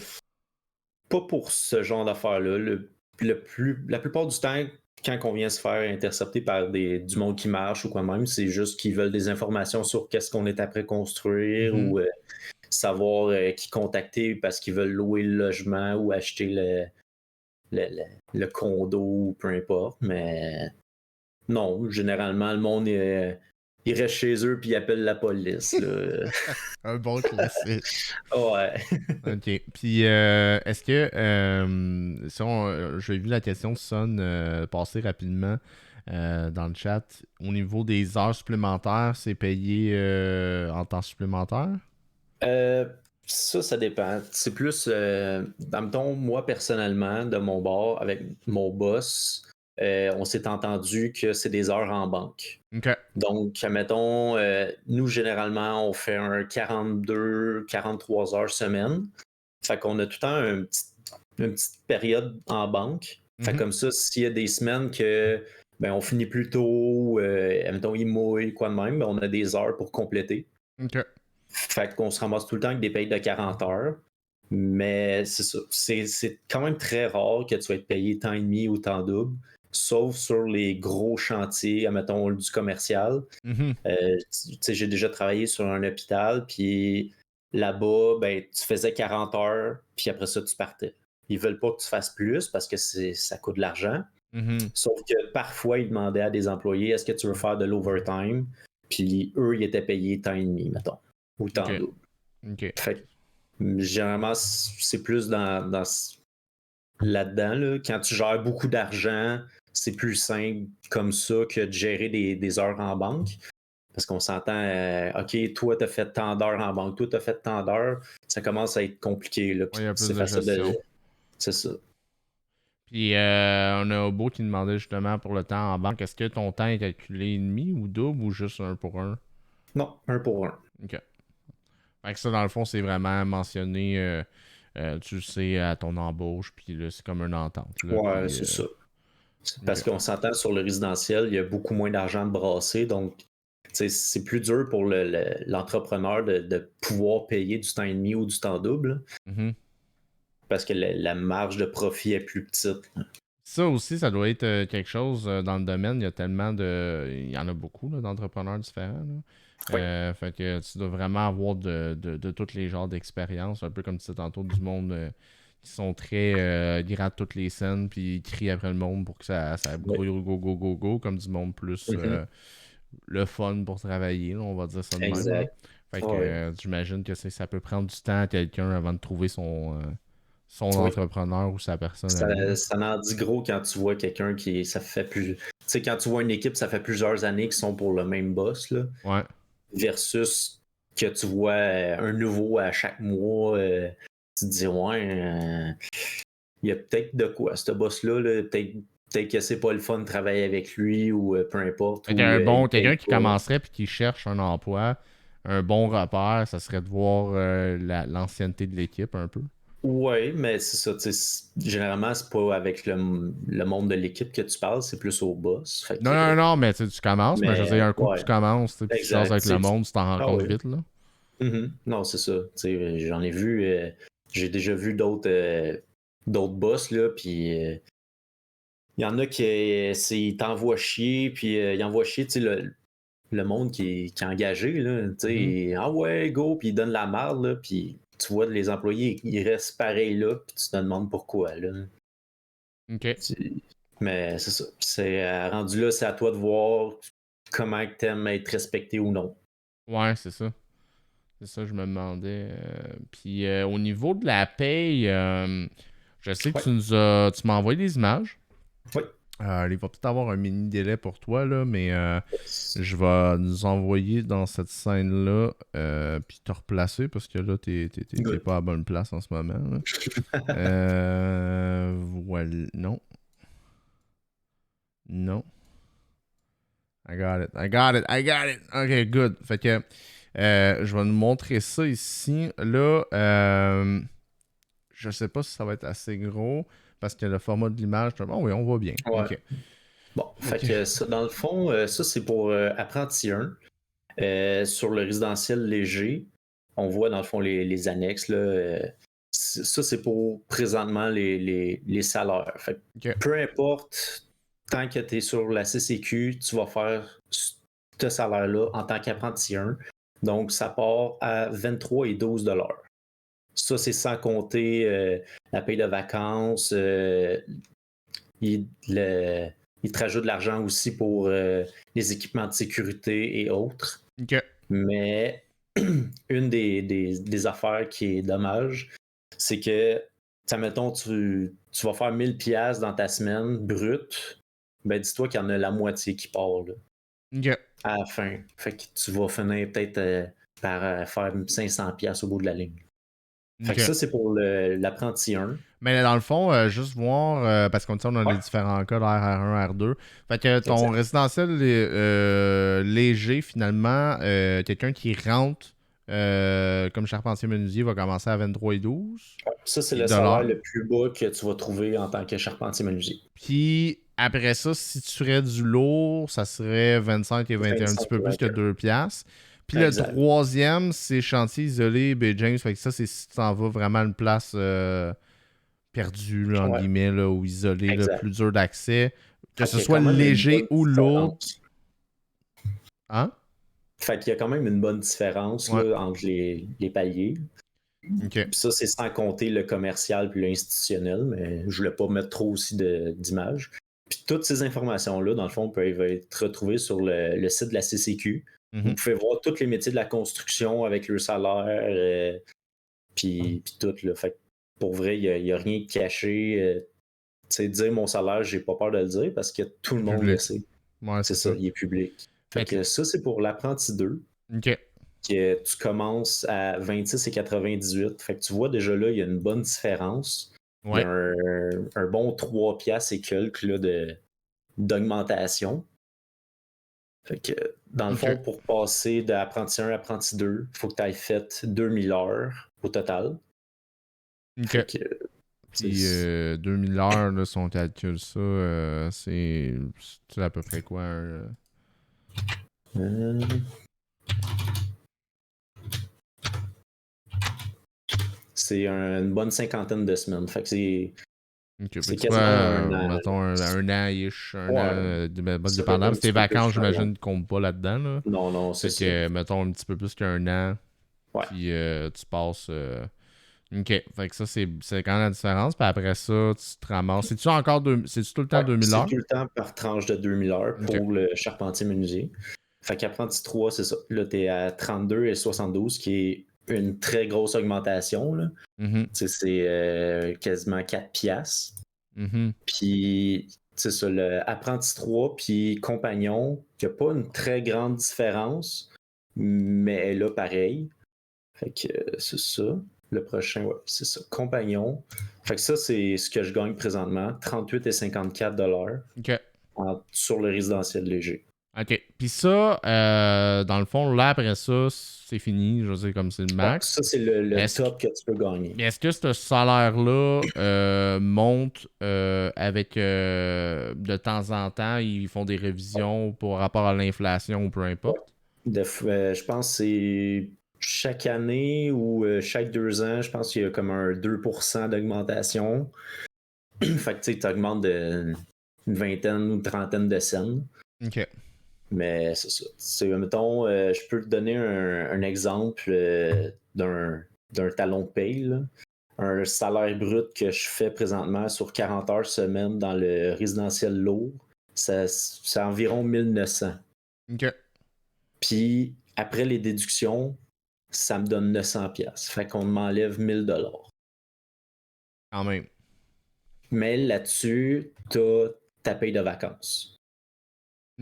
Pas pour ce genre d'affaires-là. La plupart du temps, quand on vient se faire intercepter par du monde qui marche ou quoi même, c'est juste qu'ils veulent des informations sur qu'est-ce qu'on est après construire Mhm. ou savoir qui contacter parce qu'ils veulent louer le logement ou acheter le condo ou peu importe. Mais non, généralement, le monde il reste chez eux puis il appelle la police. Là. Un bon classique. Ouais. Ok. Puis, est-ce que, si j'ai vu la question sonne passer rapidement dans le chat, au niveau des heures supplémentaires, c'est payé en temps supplémentaire? Euh, ça dépend. C'est plus, mettons, moi personnellement, de mon bord, avec mon boss, on s'est entendu que c'est des heures en banque. Ok. Donc, admettons, nous, généralement, on fait un 42, 43 heures semaine. Fait qu'on a tout le temps une petite période en banque. Fait Mhm. comme ça, s'il y a des semaines que ben, on finit plus tôt, admettons, il mouille, quoi de même, ben, on a des heures pour compléter. Ok. Fait qu'on se ramasse tout le temps avec des payes de 40 heures. Mais c'est ça. C'est quand même très rare que tu vas être payé temps et demi ou temps double, sauf sur les gros chantiers, admettons, du commercial. Mhm. Tu sais, j'ai déjà travaillé sur un hôpital, puis là-bas, ben, tu faisais 40 heures, puis après ça, tu partais. Ils veulent pas que tu fasses plus parce que ça coûte de l'argent. Mhm. Sauf que parfois, ils demandaient à des employés, est-ce que tu veux faire de l'overtime? Puis eux, ils étaient payés temps et demi, mettons, ou temps Ok. double. Ok. Fait que, généralement, c'est plus là-dedans. Là. Quand tu gères beaucoup d'argent, c'est plus simple comme ça que de gérer des heures en banque. Parce qu'on s'entend, OK, toi, tu as fait tant d'heures en banque, toi, tu as fait tant d'heures, ça commence à être compliqué. Là, Ouais, puis il y a plus c'est de facile de. gestion. C'est ça. Puis, on a Obo qui demandait justement pour le temps en banque, est-ce que ton temps est calculé demi ou double ou juste un pour un? Non, un pour un. Ok. Fait que ça, dans le fond, c'est vraiment mentionné, tu le sais, à ton embauche, puis là, c'est comme une entente. Là, Ouais, puis, c'est ça. C'est parce ok. qu'on s'entend sur le résidentiel, il y a beaucoup moins d'argent de brasser, donc c'est plus dur pour l'entrepreneur de pouvoir payer du temps et demi ou du temps double Mhm. parce que la marge de profit est plus petite. Ça aussi, ça doit être quelque chose dans le domaine. Il y a tellement de. Il y en a beaucoup là, d'entrepreneurs différents. Là. Oui. Fait que tu dois vraiment avoir de tous les genres d'expériences. Un peu comme tu disais tantôt, du monde qui sont très. Ils ratent toutes les scènes, puis ils crient après le monde pour que ça Oui. go, go, go, go, go, comme du monde plus Mhm. le fun pour travailler. Là, on va dire ça de même. Là. Exact. Fait que Oui. j'imagine que ça peut prendre du temps à quelqu'un avant de trouver son Oui. entrepreneur ou sa personne à Ça, lui. Là. ça en dit gros quand tu vois quelqu'un ça fait plus. Tu sais, quand tu vois une équipe, ça fait plusieurs années qu'ils sont pour le même boss, là, Ouais. versus que tu vois un nouveau à chaque mois, tu te dis, ouais, il y a peut-être de quoi, ce boss-là, là, peut-être que c'est pas le fun de travailler avec lui ou peu importe, Fait ou il quelqu'un paye qui pas. commencerait puis qui cherche un emploi, un bon repère, ça serait de voir l'ancienneté de l'équipe un peu. Oui, mais c'est ça. Généralement, c'est pas avec le monde de l'équipe que tu parles, c'est plus au boss. Fait Non, que, non, non, mais tu commences, mais je veux mais dire, un coup que ouais, tu commences, puis tu jases exact. avec le monde, tu t'en rends Ah compte oui. vite, là. Mhm. Non, c'est ça. J'en ai vu, j'ai déjà vu d'autres boss, là, puis il y en a qui ils t'envoient chier, puis ils envoient chier, le monde qui est engagé, là, Mhm. ah ouais, go, puis ils donnent la marde, là, puis tu vois les employés, ils restent pareils là, puis tu te demandes pourquoi, là. Ok. Tu- Mais c'est ça. Rendu là, c'est à toi de voir comment tu aimes être respecté ou non. Ouais, c'est ça. C'est ça, je me demandais. Puis au niveau de la paye, je sais que Ouais. tu m'as envoyé des images. Oui. Il va peut-être avoir un mini délai pour toi, là, mais je vais nous envoyer dans cette scène-là, puis te replacer parce que là, t'es Good. pas à bonne place en ce moment. Là. Voilà. Non. Non. I got it. I got it. I got it. Ok, good. Fait que je vais nous montrer ça ici. Là, je sais pas si ça va être assez gros parce que le format de l'image. Oh oui, on voit bien. Ouais. Ok. Bon, fait Ok. que ça, dans le fond, ça c'est pour apprenti 1. Sur le résidentiel léger, on voit dans le fond les annexes. Là, ça, c'est pour présentement les salaires. Fait que Ok. peu importe, tant que tu es sur la CCQ, tu vas faire ce salaire-là en tant qu'apprenti 1. Donc, ça part à 23 et 12 $. Ça, c'est sans compter la paye de vacances. Il te rajoute de l'argent aussi pour les équipements de sécurité et autres. Ok. Mais une des affaires qui est dommage, c'est que, mettons, tu vas faire 1000$ dans ta semaine brute, ben dis-toi qu'il y en a la moitié qui part là, Ok. à la fin. Fait que tu vas finir peut-être par faire 500$ au bout de la ligne. Fait que Ok. ça, c'est pour l'apprenti 1. Mais dans le fond, juste voir, parce qu'on a Ouais, les différents cas, R1, R2. Fait que ton exact. résidentiel léger, finalement, quelqu'un qui rentre comme charpentier menuisier va commencer à 23,12 Ça, c'est le salaire dollars. le plus bas que tu vas trouver en tant que charpentier menuisier. Puis après ça, si tu ferais du lourd, ça serait 25 et 21, un petit 25 peu et plus que 21. 2 piastres. Puis le Exact. troisième, c'est chantier isolé, B. James. Fait que ça, c'est si tu t'en vas vraiment à une place perdue, là, entre Ouais, guillemets, là, ou isolée, là, exact. plus dur d'accès. Que Fait ce qu'il y a soit quand même une léger bonne ou lourd. différence. Hein? Fait qu'il y a quand même une bonne différence Ouais. là, entre les paliers. OK. Puis ça, c'est sans compter le commercial puis l'institutionnel, mais je voulais pas mettre trop aussi d'images. Puis toutes ces informations-là, dans le fond, peuvent être retrouvées sur le site de la CCQ. Vous Mhm. pouvez voir tous les métiers de la construction avec leur salaire, puis tout. Là. Fait que pour vrai, il n'y a rien de caché. Tu sais, dire mon salaire, j'ai pas peur de le dire parce que tout le monde le Public. sait. Ouais, C'est c'est ça, ça. il est public. Fait Fait que... que ça, c'est pour l'apprenti 2. OK. Que tu commences à 26 et 98. Fait que tu vois déjà là, il y a une bonne différence. Il y Ouais. a un bon 3 piastres et quelques là, d'augmentation. Fait que dans le fond, OK. pour passer d'apprenti 1 à apprenti 2, il faut que tu aies fait 2000 heures au total. Fait OK. que Puis 2000 heures, là, si on calcule ça, c'est à peu près quoi? euh, c'est une bonne cinquantaine de semaines. Fait que Ok, c'est fait que quoi, quasiment un an. mettons un an-ish, un Ouais, an, bon, ça va être dépendant. un Puis tes petit peu plus vacances, variable. j'imagine, ne comptent pas là-dedans, là. Non, non, c'est Fait ça. que, mettons, un petit peu plus qu'un an, Ouais. puis tu passes... Ok, fait que ça, c'est quand même la différence. Puis après ça, tu te ramasses. C'est-tu tout le temps Ouais, 2000 c'est heures? tout le temps par tranche de 2000 heures Ok. pour le charpentier menuisier. Fait qu'apprenti 3, c'est ça. Là, t'es à 32 et 72, qui est une très grosse augmentation. Là. Mhm. C'est quasiment 4 piastres. Mhm. Puis, c'est ça, le apprenti 3 puis compagnon, il n'y a pas une très grande différence, mais elle a pareil. Fait que c'est ça. Le prochain, ouais, c'est ça. Compagnon. Fait que ça, c'est ce que je gagne présentement. 38 et 54 Ok. sur le résidentiel léger. Ok. Puis ça, dans le fond, là, après ça, c'est fini. Je veux dire, comme c'est le Ouais, max. ça, c'est le Est-ce que top que tu peux gagner. Mais est-ce que ce salaire-là monte avec de temps en temps, ils font des révisions par rapport à l'inflation ou peu Ouais. importe? Je pense que c'est chaque année ou chaque 2 ans, je pense qu'il y a comme un 2% d'augmentation. Fait que tu augmentes d'une vingtaine ou trentaine de cents. OK. Mais c'est ça. Mettons, je peux te donner un exemple d'un talon de paye. Là. Un salaire brut que je fais présentement sur 40 heures semaine dans le résidentiel lourd, c'est environ 1900. OK. Puis après les déductions, ça me donne 900$. Fait qu'on m'enlève 1000$. Quand même. Mais là-dessus, t'as ta paye de vacances.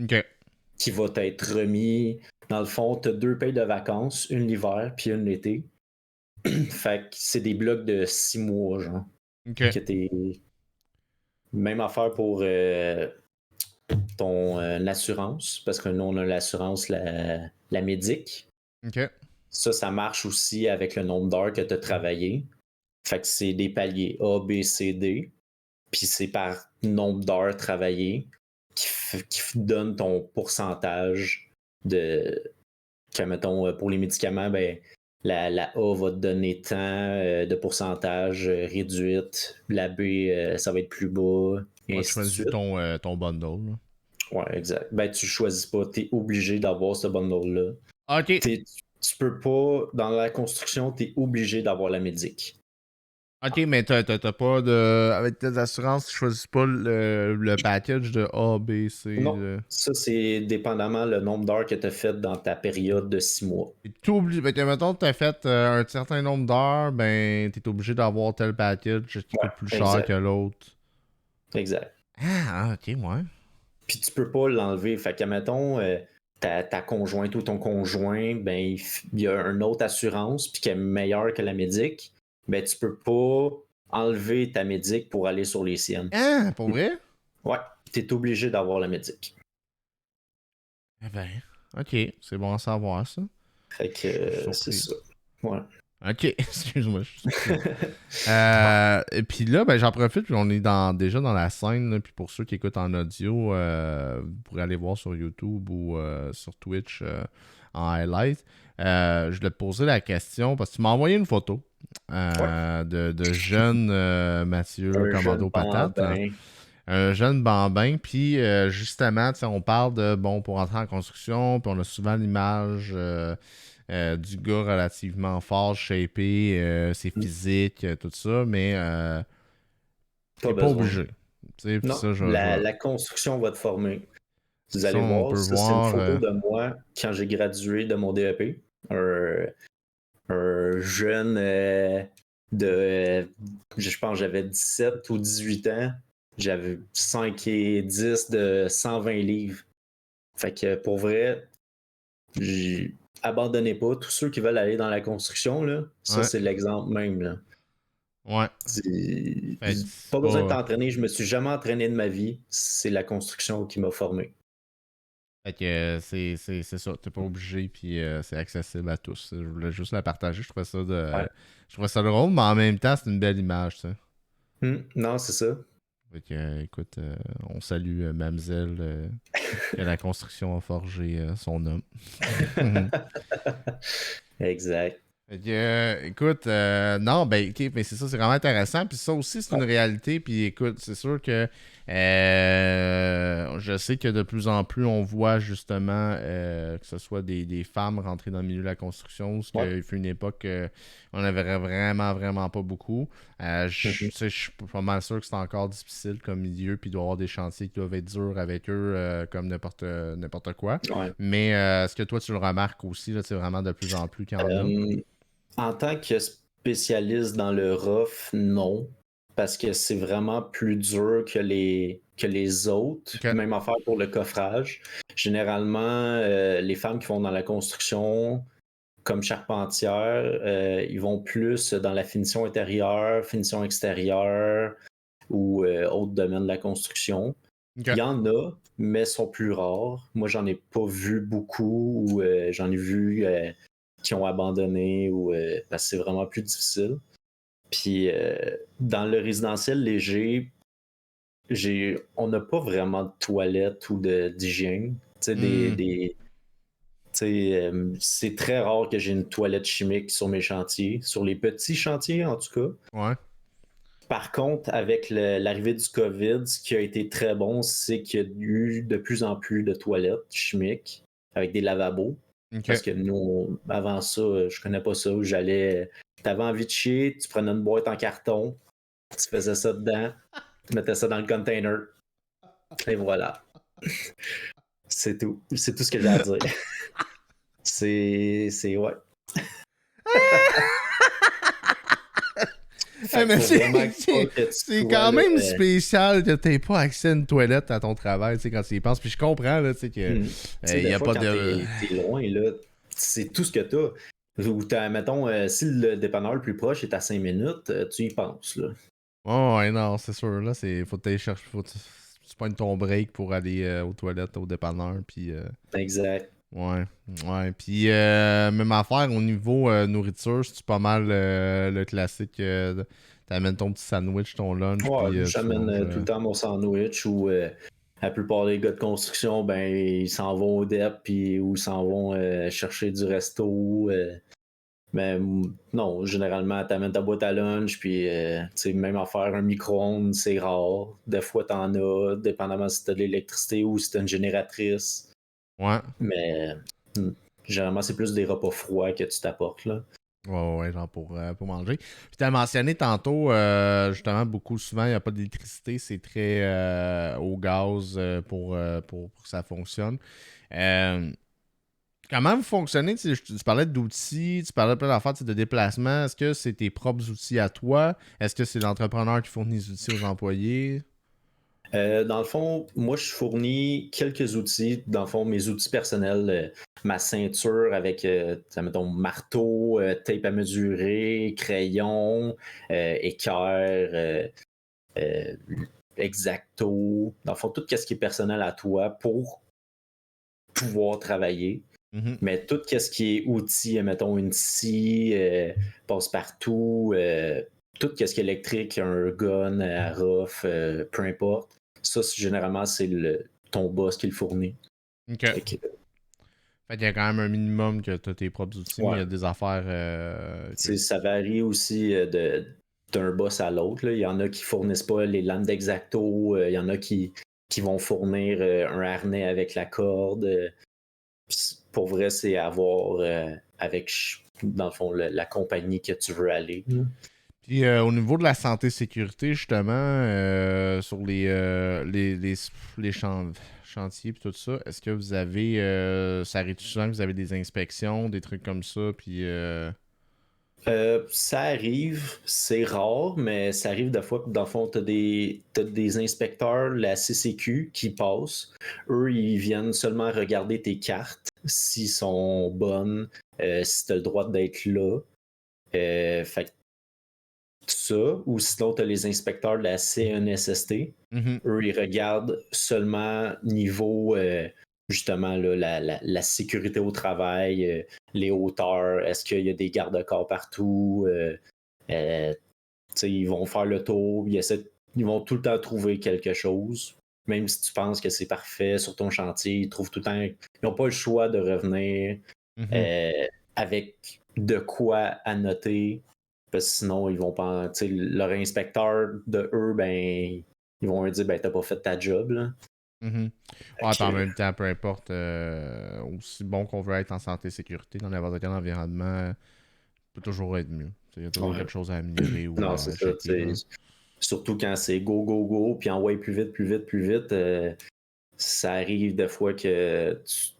OK. Qui va t'être remis. Dans le fond, t'as 2 payes de vacances, une l'hiver puis une l'été. Fait que c'est des blocs de 6 mois, genre. OK. Que t'es. Même affaire pour ton assurance, parce que nous, on a l'assurance, la médic. OK. Ça marche aussi avec le nombre d'heures que tu as travaillé. Fait que c'est des paliers A, B, C, D. Puis c'est par nombre d'heures travaillées qui donne ton pourcentage de. Que, mettons, pour les médicaments, ben, la A va te donner tant de pourcentage réduite. La B, ça va être plus bas. Et Ouais, tu ainsi de choisis suite. ton bundle. Là. Ouais, exact. Ben, tu choisis pas. Tu es obligé d'avoir ce bundle-là. OK. Tu peux pas, dans la construction, tu es obligé d'avoir la médic. OK, mais t'as pas de. Avec tes assurances, tu choisis pas le package de A, B, C. Non, ça, c'est dépendamment le nombre d'heures que tu as fait dans ta période de 6 mois. Et tout obligé. Fait que, mettons, t'as fait un certain nombre d'heures, ben, t'es obligé d'avoir tel package qui coûte plus cher exact. que l'autre. Exact. OK, ouais. Puis tu peux pas l'enlever. Fait que, mettons, ta conjointe ou ton conjoint, ben, il y a une autre assurance puis qui est meilleure que la médic. Ben, tu peux pas enlever ta médic pour aller sur les siennes. Pour vrai? Ouais, tu es obligé d'avoir la médic. Eh ben, OK. C'est bon à savoir, ça. Fait que c'est ça. Ouais. OK, excuse-moi. Et puis là, ben, j'en profite, puis on est déjà dans la scène. Là, puis pour ceux qui écoutent en audio, vous pourrez aller voir sur YouTube ou sur Twitch en highlight. Je voulais te poser la question parce que tu m'as envoyé une photo de jeune Mathieu Commando Patate. Un jeune bambin, puis justement, on parle de, bon, pour entrer en construction, puis on a souvent l'image du gars relativement fort, shapé, c'est physique, tout ça, mais t'es pas obligé. Non, ça, la construction va te former. Vous allez ça, on voir, peut ça c'est une voir, photo de moi quand j'ai gradué de mon DEP. Un jeune je pense que j'avais 17 ou 18 ans. J'avais 5 et 10 de 120 livres. Fait que pour vrai, abandonnez pas. Tous ceux qui veulent aller dans la construction, là, ça ouais, c'est l'exemple même. Là. ouais. Pas besoin de t'entraîner. Je me suis jamais entraîné de ma vie. C'est la construction qui m'a formé. Fait que c'est ça, t'es pas obligé, puis c'est accessible à tous. Je voulais juste la partager, je trouvais ça drôle, mais en même temps, c'est une belle image, ça. Non, c'est ça. Fait que, écoute, on salue Mamzelle, que la construction a forgé son homme. Exact. Fait que, écoute, non, ben, ok, mais c'est ça, c'est vraiment intéressant. Puis ça aussi, c'est une réalité. Puis écoute, c'est sûr que je sais que de plus en plus, on voit justement que ce soit des femmes rentrer dans le milieu de la construction, parce qu'il fut une époque on avait vraiment, vraiment pas beaucoup. Je suis pas mal sûr que c'est encore difficile comme milieu, puis il doit y avoir des chantiers qui doivent être durs avec eux, comme n'importe quoi. Ouais. Mais est-ce que toi, tu le remarques aussi, là, c'est vraiment de plus en plus qu'il y en a? En tant que spécialiste dans le rough, non. Parce que c'est vraiment plus dur que les autres. Okay. Même affaire pour le coffrage. Généralement, les femmes qui vont dans la construction, comme charpentière, ils vont plus dans la finition intérieure, finition extérieure ou autres domaines de la construction. Okay. Il y en a, mais sont plus rares. Moi, j'en ai pas vu beaucoup ou j'en ai vu qui ont abandonné ou parce que c'est vraiment plus difficile. Puis dans le résidentiel léger, on n'a pas vraiment de toilettes ou d'hygiène. C'est très rare que j'ai une toilette chimique sur mes chantiers, sur les petits chantiers en tout cas. Ouais. Par contre, avec l'arrivée du COVID, ce qui a été très bon, c'est qu'il y a eu de plus en plus de toilettes chimiques avec des lavabos. Okay. Parce que nous, avant ça, je connais pas ça. T'avais envie de chier, tu prenais une boîte en carton, tu faisais ça dedans, tu mettais ça dans le container. Et voilà. C'est tout. C'est tout ce que j'ai à dire. C'est ouais. Hey, Fait qu'il mais faut vraiment pas que tu c'est sois quand là, même spécial que t'aies pas accès à une toilette à ton travail, tu sais, quand tu y penses. Puis je comprends, là, tu sais, que Tu sais, y des a fois, pas quand de... t'es loin, là, c'est tout ce que t'as. Ou mettons, si le dépanneur le plus proche est à 5 minutes, tu y penses, là. Oh, ouais, non, c'est sûr, là, faut que t'ailles chercher, tu pognes ton break pour aller aux toilettes, au dépanneur, puis... Exact. Ouais, ouais. Puis, même affaire au niveau nourriture, c'est pas mal le classique. T'amènes ton petit sandwich, ton lunch, Ouais, puis tu j'amène manges. tout le temps mon sandwich ou la plupart des gars de construction, ben, ils s'en vont au DEP puis, ou ils s'en vont chercher du resto. Mais non, généralement, t'amènes ta boîte à lunch, puis tu sais, même à faire un micro-ondes, c'est rare. Des fois, t'en as, dépendamment si t'as de l'électricité ou si t'as une génératrice. Ouais. Mais généralement, c'est plus des repas froids que tu t'apportes, là. Ouais, ouais, genre pour manger. Puis t'as mentionné tantôt, justement, souvent, il n'y a pas d'électricité, c'est très au gaz pour que ça fonctionne. Euh, Comment vous fonctionnez? Tu parlais d'outils, tu parlais de plein d'affaires, tu sais, de déplacement. Est-ce que c'est tes propres outils à toi? Est-ce que c'est l'entrepreneur qui fournit les outils aux employés? Dans le fond, moi, je fournis quelques outils. Dans le fond, mes outils personnels, ma ceinture avec, mettons, marteau, tape à mesurer, crayon, équerre, euh, exacto. Dans le fond, tout ce qui est personnel à toi pour pouvoir travailler. Mhm. Mais tout ce qui est outils, mettons, une scie, passe-partout, tout ce qui est électrique, un gun, à rough, peu importe. Ça, généralement, c'est ton boss qui le fournit. OK. Fait que, Fait qu'il y a quand même un minimum que tu as tes propres outils, mais il y ouais. a des affaires Ça varie aussi d'un boss à l'autre. Il y en a qui fournissent pas les lames d'Exacto. Il y en a qui vont fournir un harnais avec la corde. Pour vrai, c'est à voir avec, dans le fond, la compagnie que tu veux aller. Puis au niveau de la santé-sécurité, justement, sur les chantiers et tout ça, est-ce que vous avez, ça arrive souvent que vous avez des inspections, des trucs comme ça, puis... Ça arrive, c'est rare, mais ça arrive des fois que dans le fond, t'as des inspecteurs, la CCQ, qui passent. Eux, ils viennent seulement regarder tes cartes, s'ils sont bonnes, si t'as le droit d'être là. Fait que ça, ou sinon t'as les inspecteurs de la CNSST. Mhm. Eux, ils regardent seulement niveau justement là, la sécurité au travail, les hauteurs, est-ce qu'il y a des garde-corps partout, ils vont faire le tour, ils vont tout le temps trouver quelque chose. Même si tu penses que c'est parfait sur ton chantier, ils trouvent tout le temps. Ils n'ont pas le choix de revenir Mhm. euh, avec de quoi à noter. Parce que sinon, ils vont pas. Leur inspecteur de eux, ben, ils vont leur dire ben t'as pas fait ta job là. Mhm. Fait Ouais, en que, même temps, peu importe, aussi bon qu'on veut être en santé-sécurité dans n'importe quel environnement, peut toujours être mieux. Il y a toujours ouais. quelque chose à améliorer ou Non, c'est à ça. checker, là. Surtout quand c'est go, go, go, puis envoie plus vite, plus vite, plus vite, ça arrive des fois que tu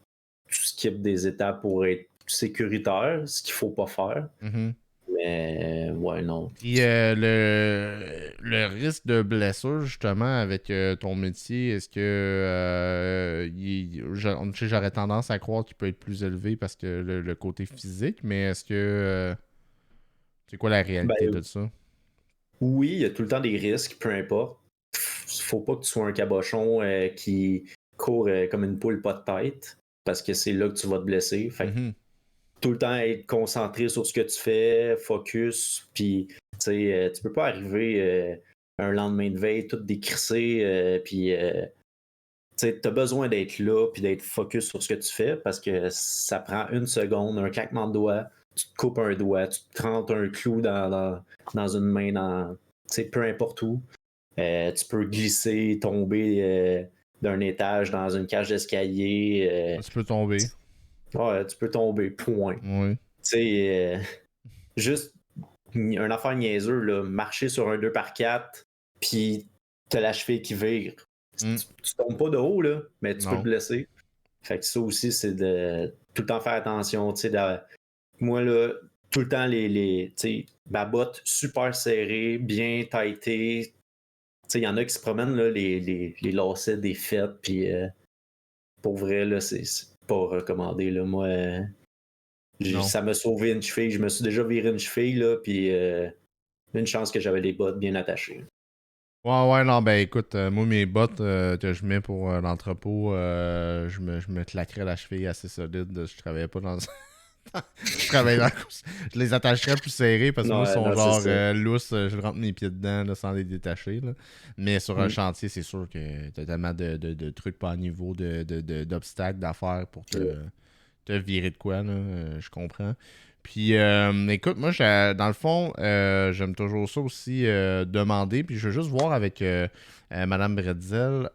skippes des étapes pour être sécuritaire, ce qu'il faut pas faire. Mhm. Mais ouais, non. Puis le risque de blessure, justement, avec ton métier, est-ce que tu sais, j'aurais tendance à croire qu'il peut être plus élevé parce que le côté physique, mais est-ce que c'est quoi la réalité de Ben ça? oui, il y a tout le temps des risques, peu importe. Faut pas que tu sois un cabochon qui court comme une poule pas de tête, parce que c'est là que tu vas te blesser. Fait que Mhm. tout le temps être concentré sur ce que tu fais, focus, puis tu peux pas arriver un lendemain de veille tout décrissé, puis tu as besoin d'être là, puis d'être focus sur ce que tu fais, parce que ça prend une seconde, un claquement de doigts, tu te coupes un doigt, tu te rentres un clou dans une main, peu importe où. Tu peux glisser, tomber d'un étage dans une cage d'escalier. Tu peux tomber. Ouais, tu peux tomber, point. Oui. Tu sais, juste une affaire niaiseuse, là, marcher sur un 2x4, puis t'as la cheville qui vire. Mm. Tu tombes pas de haut, là, mais tu peux te Non. blesser. Fait que ça aussi, c'est de tout le temps faire attention. Moi, là, tout le temps ma botte super serrée, bien tightée. Il y en a qui se promènent là, les lacets des fêtes, puis pour vrai, là, c'est pas recommandé. Là. Moi, Non. ça m'a sauvé une cheville. Je me suis déjà viré une cheville, là, puis une chance que j'avais les bottes bien attachées. Ouais, non, ben écoute, moi, mes bottes que je mets pour l'entrepôt, je me claquerais la cheville assez solide. Je travaillais pas dans. Je travaille dans. Je les attacherais plus serrés parce que moi, ils Non, sont non, c'est genre ça. lousses. Je rentre mes pieds dedans là, sans les détacher. Là. Mais sur un chantier, c'est sûr que t'as tellement de trucs pas à niveau, d'obstacles, d'affaires pour te virer de quoi. Là, je comprends. Puis, écoute, moi, dans le fond, j'aime toujours ça aussi demander. Puis, je veux juste voir avec Madame Bretzel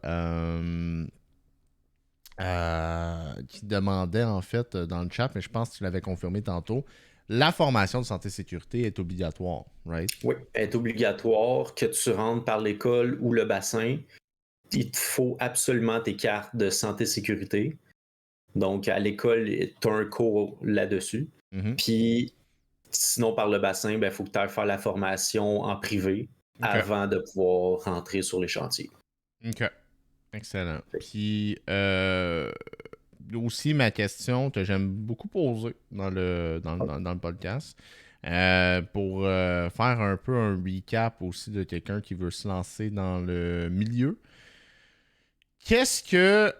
qui demandait, en fait, dans le chat, mais je pense que tu l'avais confirmé tantôt, la formation de santé-sécurité est obligatoire, right? Oui, elle est obligatoire, que tu rentres par l'école ou le bassin. Il te faut absolument tes cartes de santé-sécurité. Donc, à l'école, tu as un cours là-dessus. Mhm. Puis, sinon, par le bassin, il faut que tu ailles faire la formation en privé OK. avant de pouvoir rentrer sur les chantiers. OK. Excellent. Puis, aussi, ma question que j'aime beaucoup poser dans le podcast, pour faire un peu un recap aussi de quelqu'un qui veut se lancer dans le milieu. Qu'est-ce que,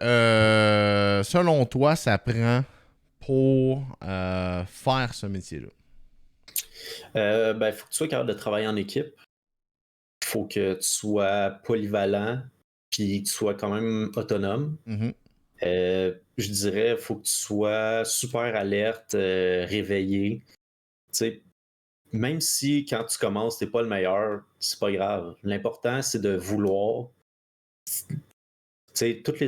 selon toi, ça prend pour faire ce métier-là? Il faut que tu sois capable de travailler en équipe. Il faut que tu sois polyvalent, puis que tu sois quand même autonome. Mhm. Je dirais, il faut que tu sois super alerte, réveillé. Tu sais, même si quand tu commences, tu n'es pas le meilleur, c'est pas grave. L'important, c'est de vouloir. Tu sais, tous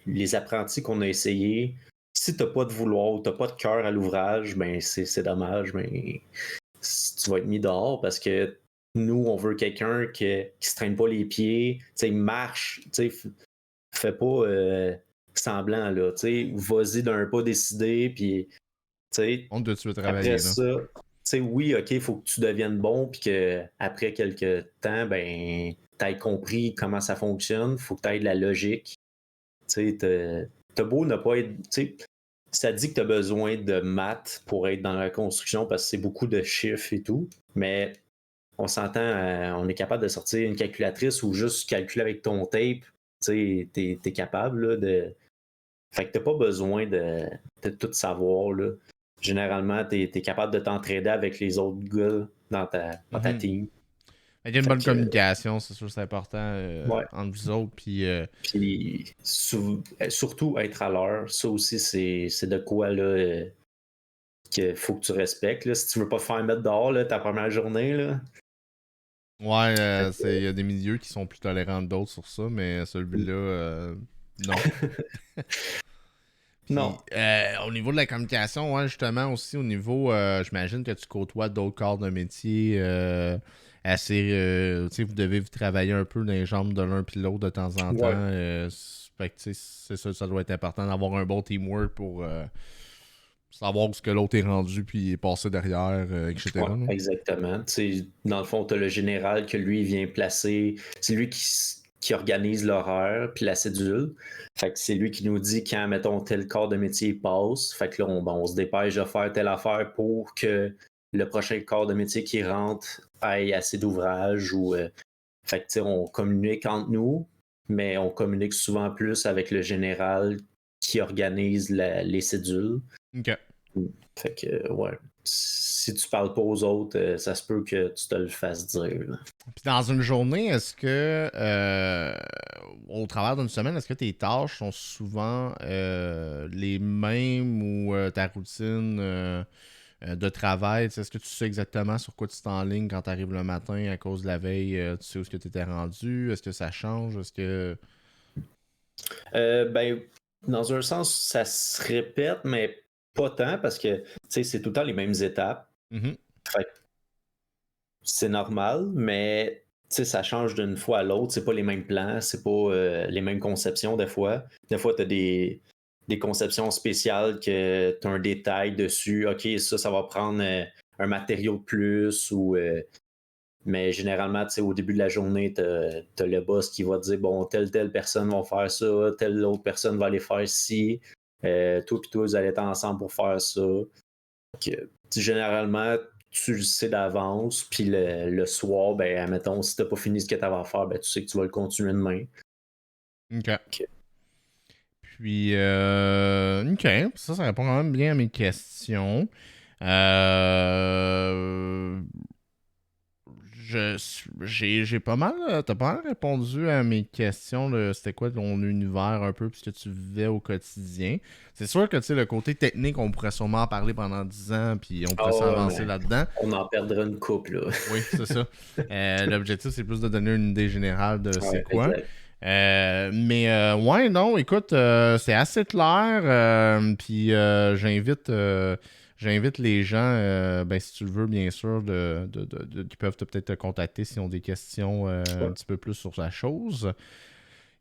les apprentis qu'on a essayés, si tu n'as pas de vouloir ou tu n'as pas de cœur à l'ouvrage, ben c'est dommage, ben, tu vas être mis dehors parce que nous, on veut quelqu'un qui se traîne pas les pieds, tu sais, marche, tu sais, fais pas semblant, là, tu sais, vas-y d'un pas décidé, puis, tu sais, On de tu veux après travailler, là. ça, tu sais, oui, OK, il faut que tu deviennes bon, puis qu'après quelques temps, ben, t'aies compris comment ça fonctionne, faut que tu aies de la logique. Tu sais, t'as beau ne pas être. Tu sais, ça dit que tu as besoin de maths pour être dans la construction parce que c'est beaucoup de chiffres et tout, mais on s'entend, on est capable de sortir une calculatrice ou juste calculer avec ton tape. Tu sais, t'es capable là, de. Fait que t'as pas besoin de tout savoir. Là. Généralement, t'es capable de t'entraider avec les autres gars dans ta Mhm. team. Il y a une Fait bonne que, communication, c'est sûr, c'est important ouais. entre vous autres. Puis, Puis surtout être à l'heure, ça aussi, c'est de quoi là, qu'il faut que tu respectes. Là. Si tu veux pas te faire mettre dehors là, ta première journée, là. ouais, Fait il y a des milieux qui sont plus tolérants que d'autres sur ça, mais celui-là, non. Non. Puis, au niveau de la communication, ouais, justement, aussi, au niveau, j'imagine que tu côtoies d'autres corps de métier assez. Tu sais, vous devez vous travailler un peu dans les jambes de l'un puis l'autre de temps en temps. Ouais. Fait que, tu sais, c'est ça doit être important d'avoir un bon teamwork pour savoir où ce que l'autre est rendu puis passer derrière, etc. Ouais, là. exactement. Tu sais, dans le fond, tu as le général que lui vient placer. C'est lui qui organise l'horaire puis la cédule. Fait que c'est lui qui nous dit quand, mettons, tel corps de métier passe. Fait que là, on se dépêche de faire telle affaire pour que le prochain corps de métier qui rentre ait assez d'ouvrages ou. Fait que, tu sais, on communique entre nous, mais on communique souvent plus avec le général qui organise les cédules. Ok. Fait que, ouais. Si tu parles pas aux autres, ça se peut que tu te le fasses dire. Là. Puis dans une journée, est-ce que, au travers d'une semaine, est-ce que tes tâches sont souvent les mêmes ou ta routine de travail? Tu sais, est-ce que tu sais exactement sur quoi tu t'enlignes quand tu arrives le matin à cause de la veille? Tu sais où est-ce que tu étais rendu? Est-ce que ça change? Est-ce que... Ben, dans un sens, ça se répète, mais pas tant parce que c'est tout le temps les mêmes étapes. Mhm. Fait que c'est normal, mais ça change d'une fois à l'autre. C'est pas les mêmes plans, c'est pas les mêmes conceptions des fois. Des fois, tu as des conceptions spéciales que tu as un détail dessus. OK, ça va prendre un matériau de plus ou. Mais généralement, au début de la journée, tu as le boss qui va te dire bon, telle personne va faire ça, telle autre personne va aller faire ci. Toi et toi, vous allez être ensemble pour faire ça. Donc, généralement, tu le sais d'avance, puis le soir, ben, admettons, si tu n'as pas fini ce que tu avais à faire, ben, tu sais que tu vas le continuer demain. OK. Ok. Puis, OK. Ça répond quand même bien à mes questions. J'ai pas mal. T'as pas mal répondu à mes questions de c'était quoi ton univers un peu, puis ce que tu vivais au quotidien. C'est sûr que, tu sais, le côté technique, on pourrait sûrement en parler pendant 10 ans, puis on pourrait s'avancer là-dedans. On en perdra une couple, là. Oui, c'est ça. L'objectif, c'est plus de donner une idée générale de c'est Ouais, quoi. exact. Mais ouais, non, écoute, c'est assez clair. Puis j'invite les gens, ben, si tu le veux, bien sûr, qui peuvent peut-être te contacter s'ils ont des questions un petit peu plus sur la chose.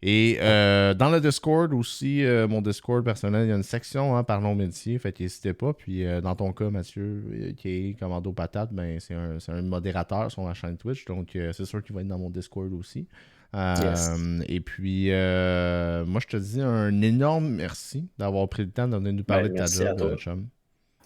Et dans le Discord aussi, mon Discord personnel, il y a une section, Parlons métier, fait n'hésitez pas. Puis dans ton cas, Mathieu, qui est Commando Patate, ben, c'est un modérateur sur ma chaîne Twitch, donc c'est sûr qu'il va être dans mon Discord aussi. Yes. Et puis, moi, je te dis un énorme merci d'avoir pris le temps de venir nous parler de ta Merci à job, toi. chum.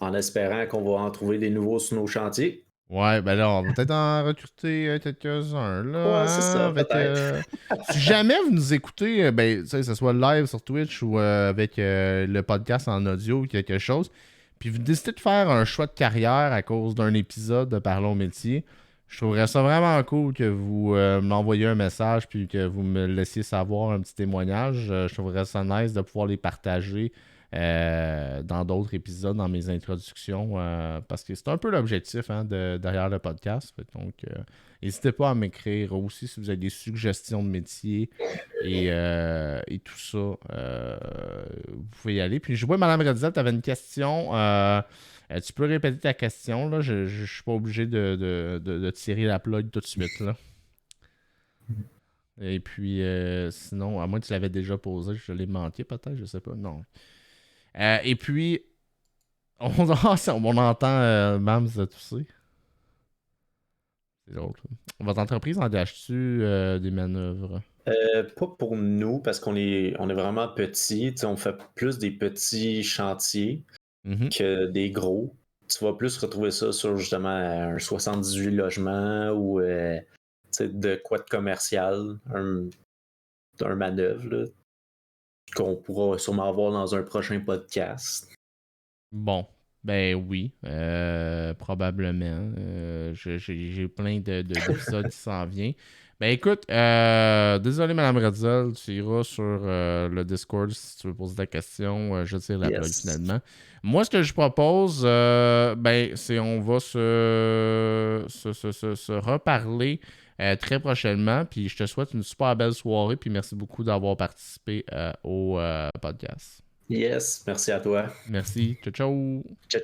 En espérant qu'on va en trouver des nouveaux sur nos chantiers. Ouais, ben là, on va peut-être en recruter quelques-uns, là, Ouais, c'est ça, avec, peut-être. si jamais vous nous écoutez, ben, tu sais, que ce soit live sur Twitch ou avec le podcast en audio ou quelque chose, puis vous décidez de faire un choix de carrière à cause d'un épisode de Parlons métier, je trouverais ça vraiment cool que vous m'envoyiez un message puis que vous me laissiez savoir un petit témoignage. Je trouverais ça nice de pouvoir les partager dans d'autres épisodes, dans mes introductions, parce que c'est un peu l'objectif derrière le podcast. Donc, n'hésitez pas à m'écrire aussi si vous avez des suggestions de métiers et tout ça. Vous pouvez y aller. Puis, je vois, Mme Redzel, tu avais une question. Tu peux répéter ta question, là. Je ne suis pas obligé de tirer la plug tout de suite, là. Et puis, sinon, à moins que tu l'avais déjà posé, je l'ai manqué peut-être, je sais pas. Non. Et puis, on entend Mams tousser. C'est drôle. Votre entreprise engage-tu des manœuvres? Pas pour nous, parce on est vraiment petits. On fait plus des petits chantiers que des gros. Tu vas plus retrouver ça sur justement un 78 logements ou de quoi de commercial, un manœuvre là, qu'on pourra sûrement avoir dans un prochain podcast. Bon, ben oui, probablement. J'ai plein d'épisodes qui s'en viennent. Ben écoute, désolé Madame Redzel, tu iras sur le Discord si tu veux poser ta question. Je tire la plug finalement. Moi, ce que je propose, ben, c'est on va se reparler très prochainement. Puis je te souhaite une super belle soirée. Puis merci beaucoup d'avoir participé au podcast. Yes, merci à toi. Merci. Ciao, ciao. Ciao, ciao.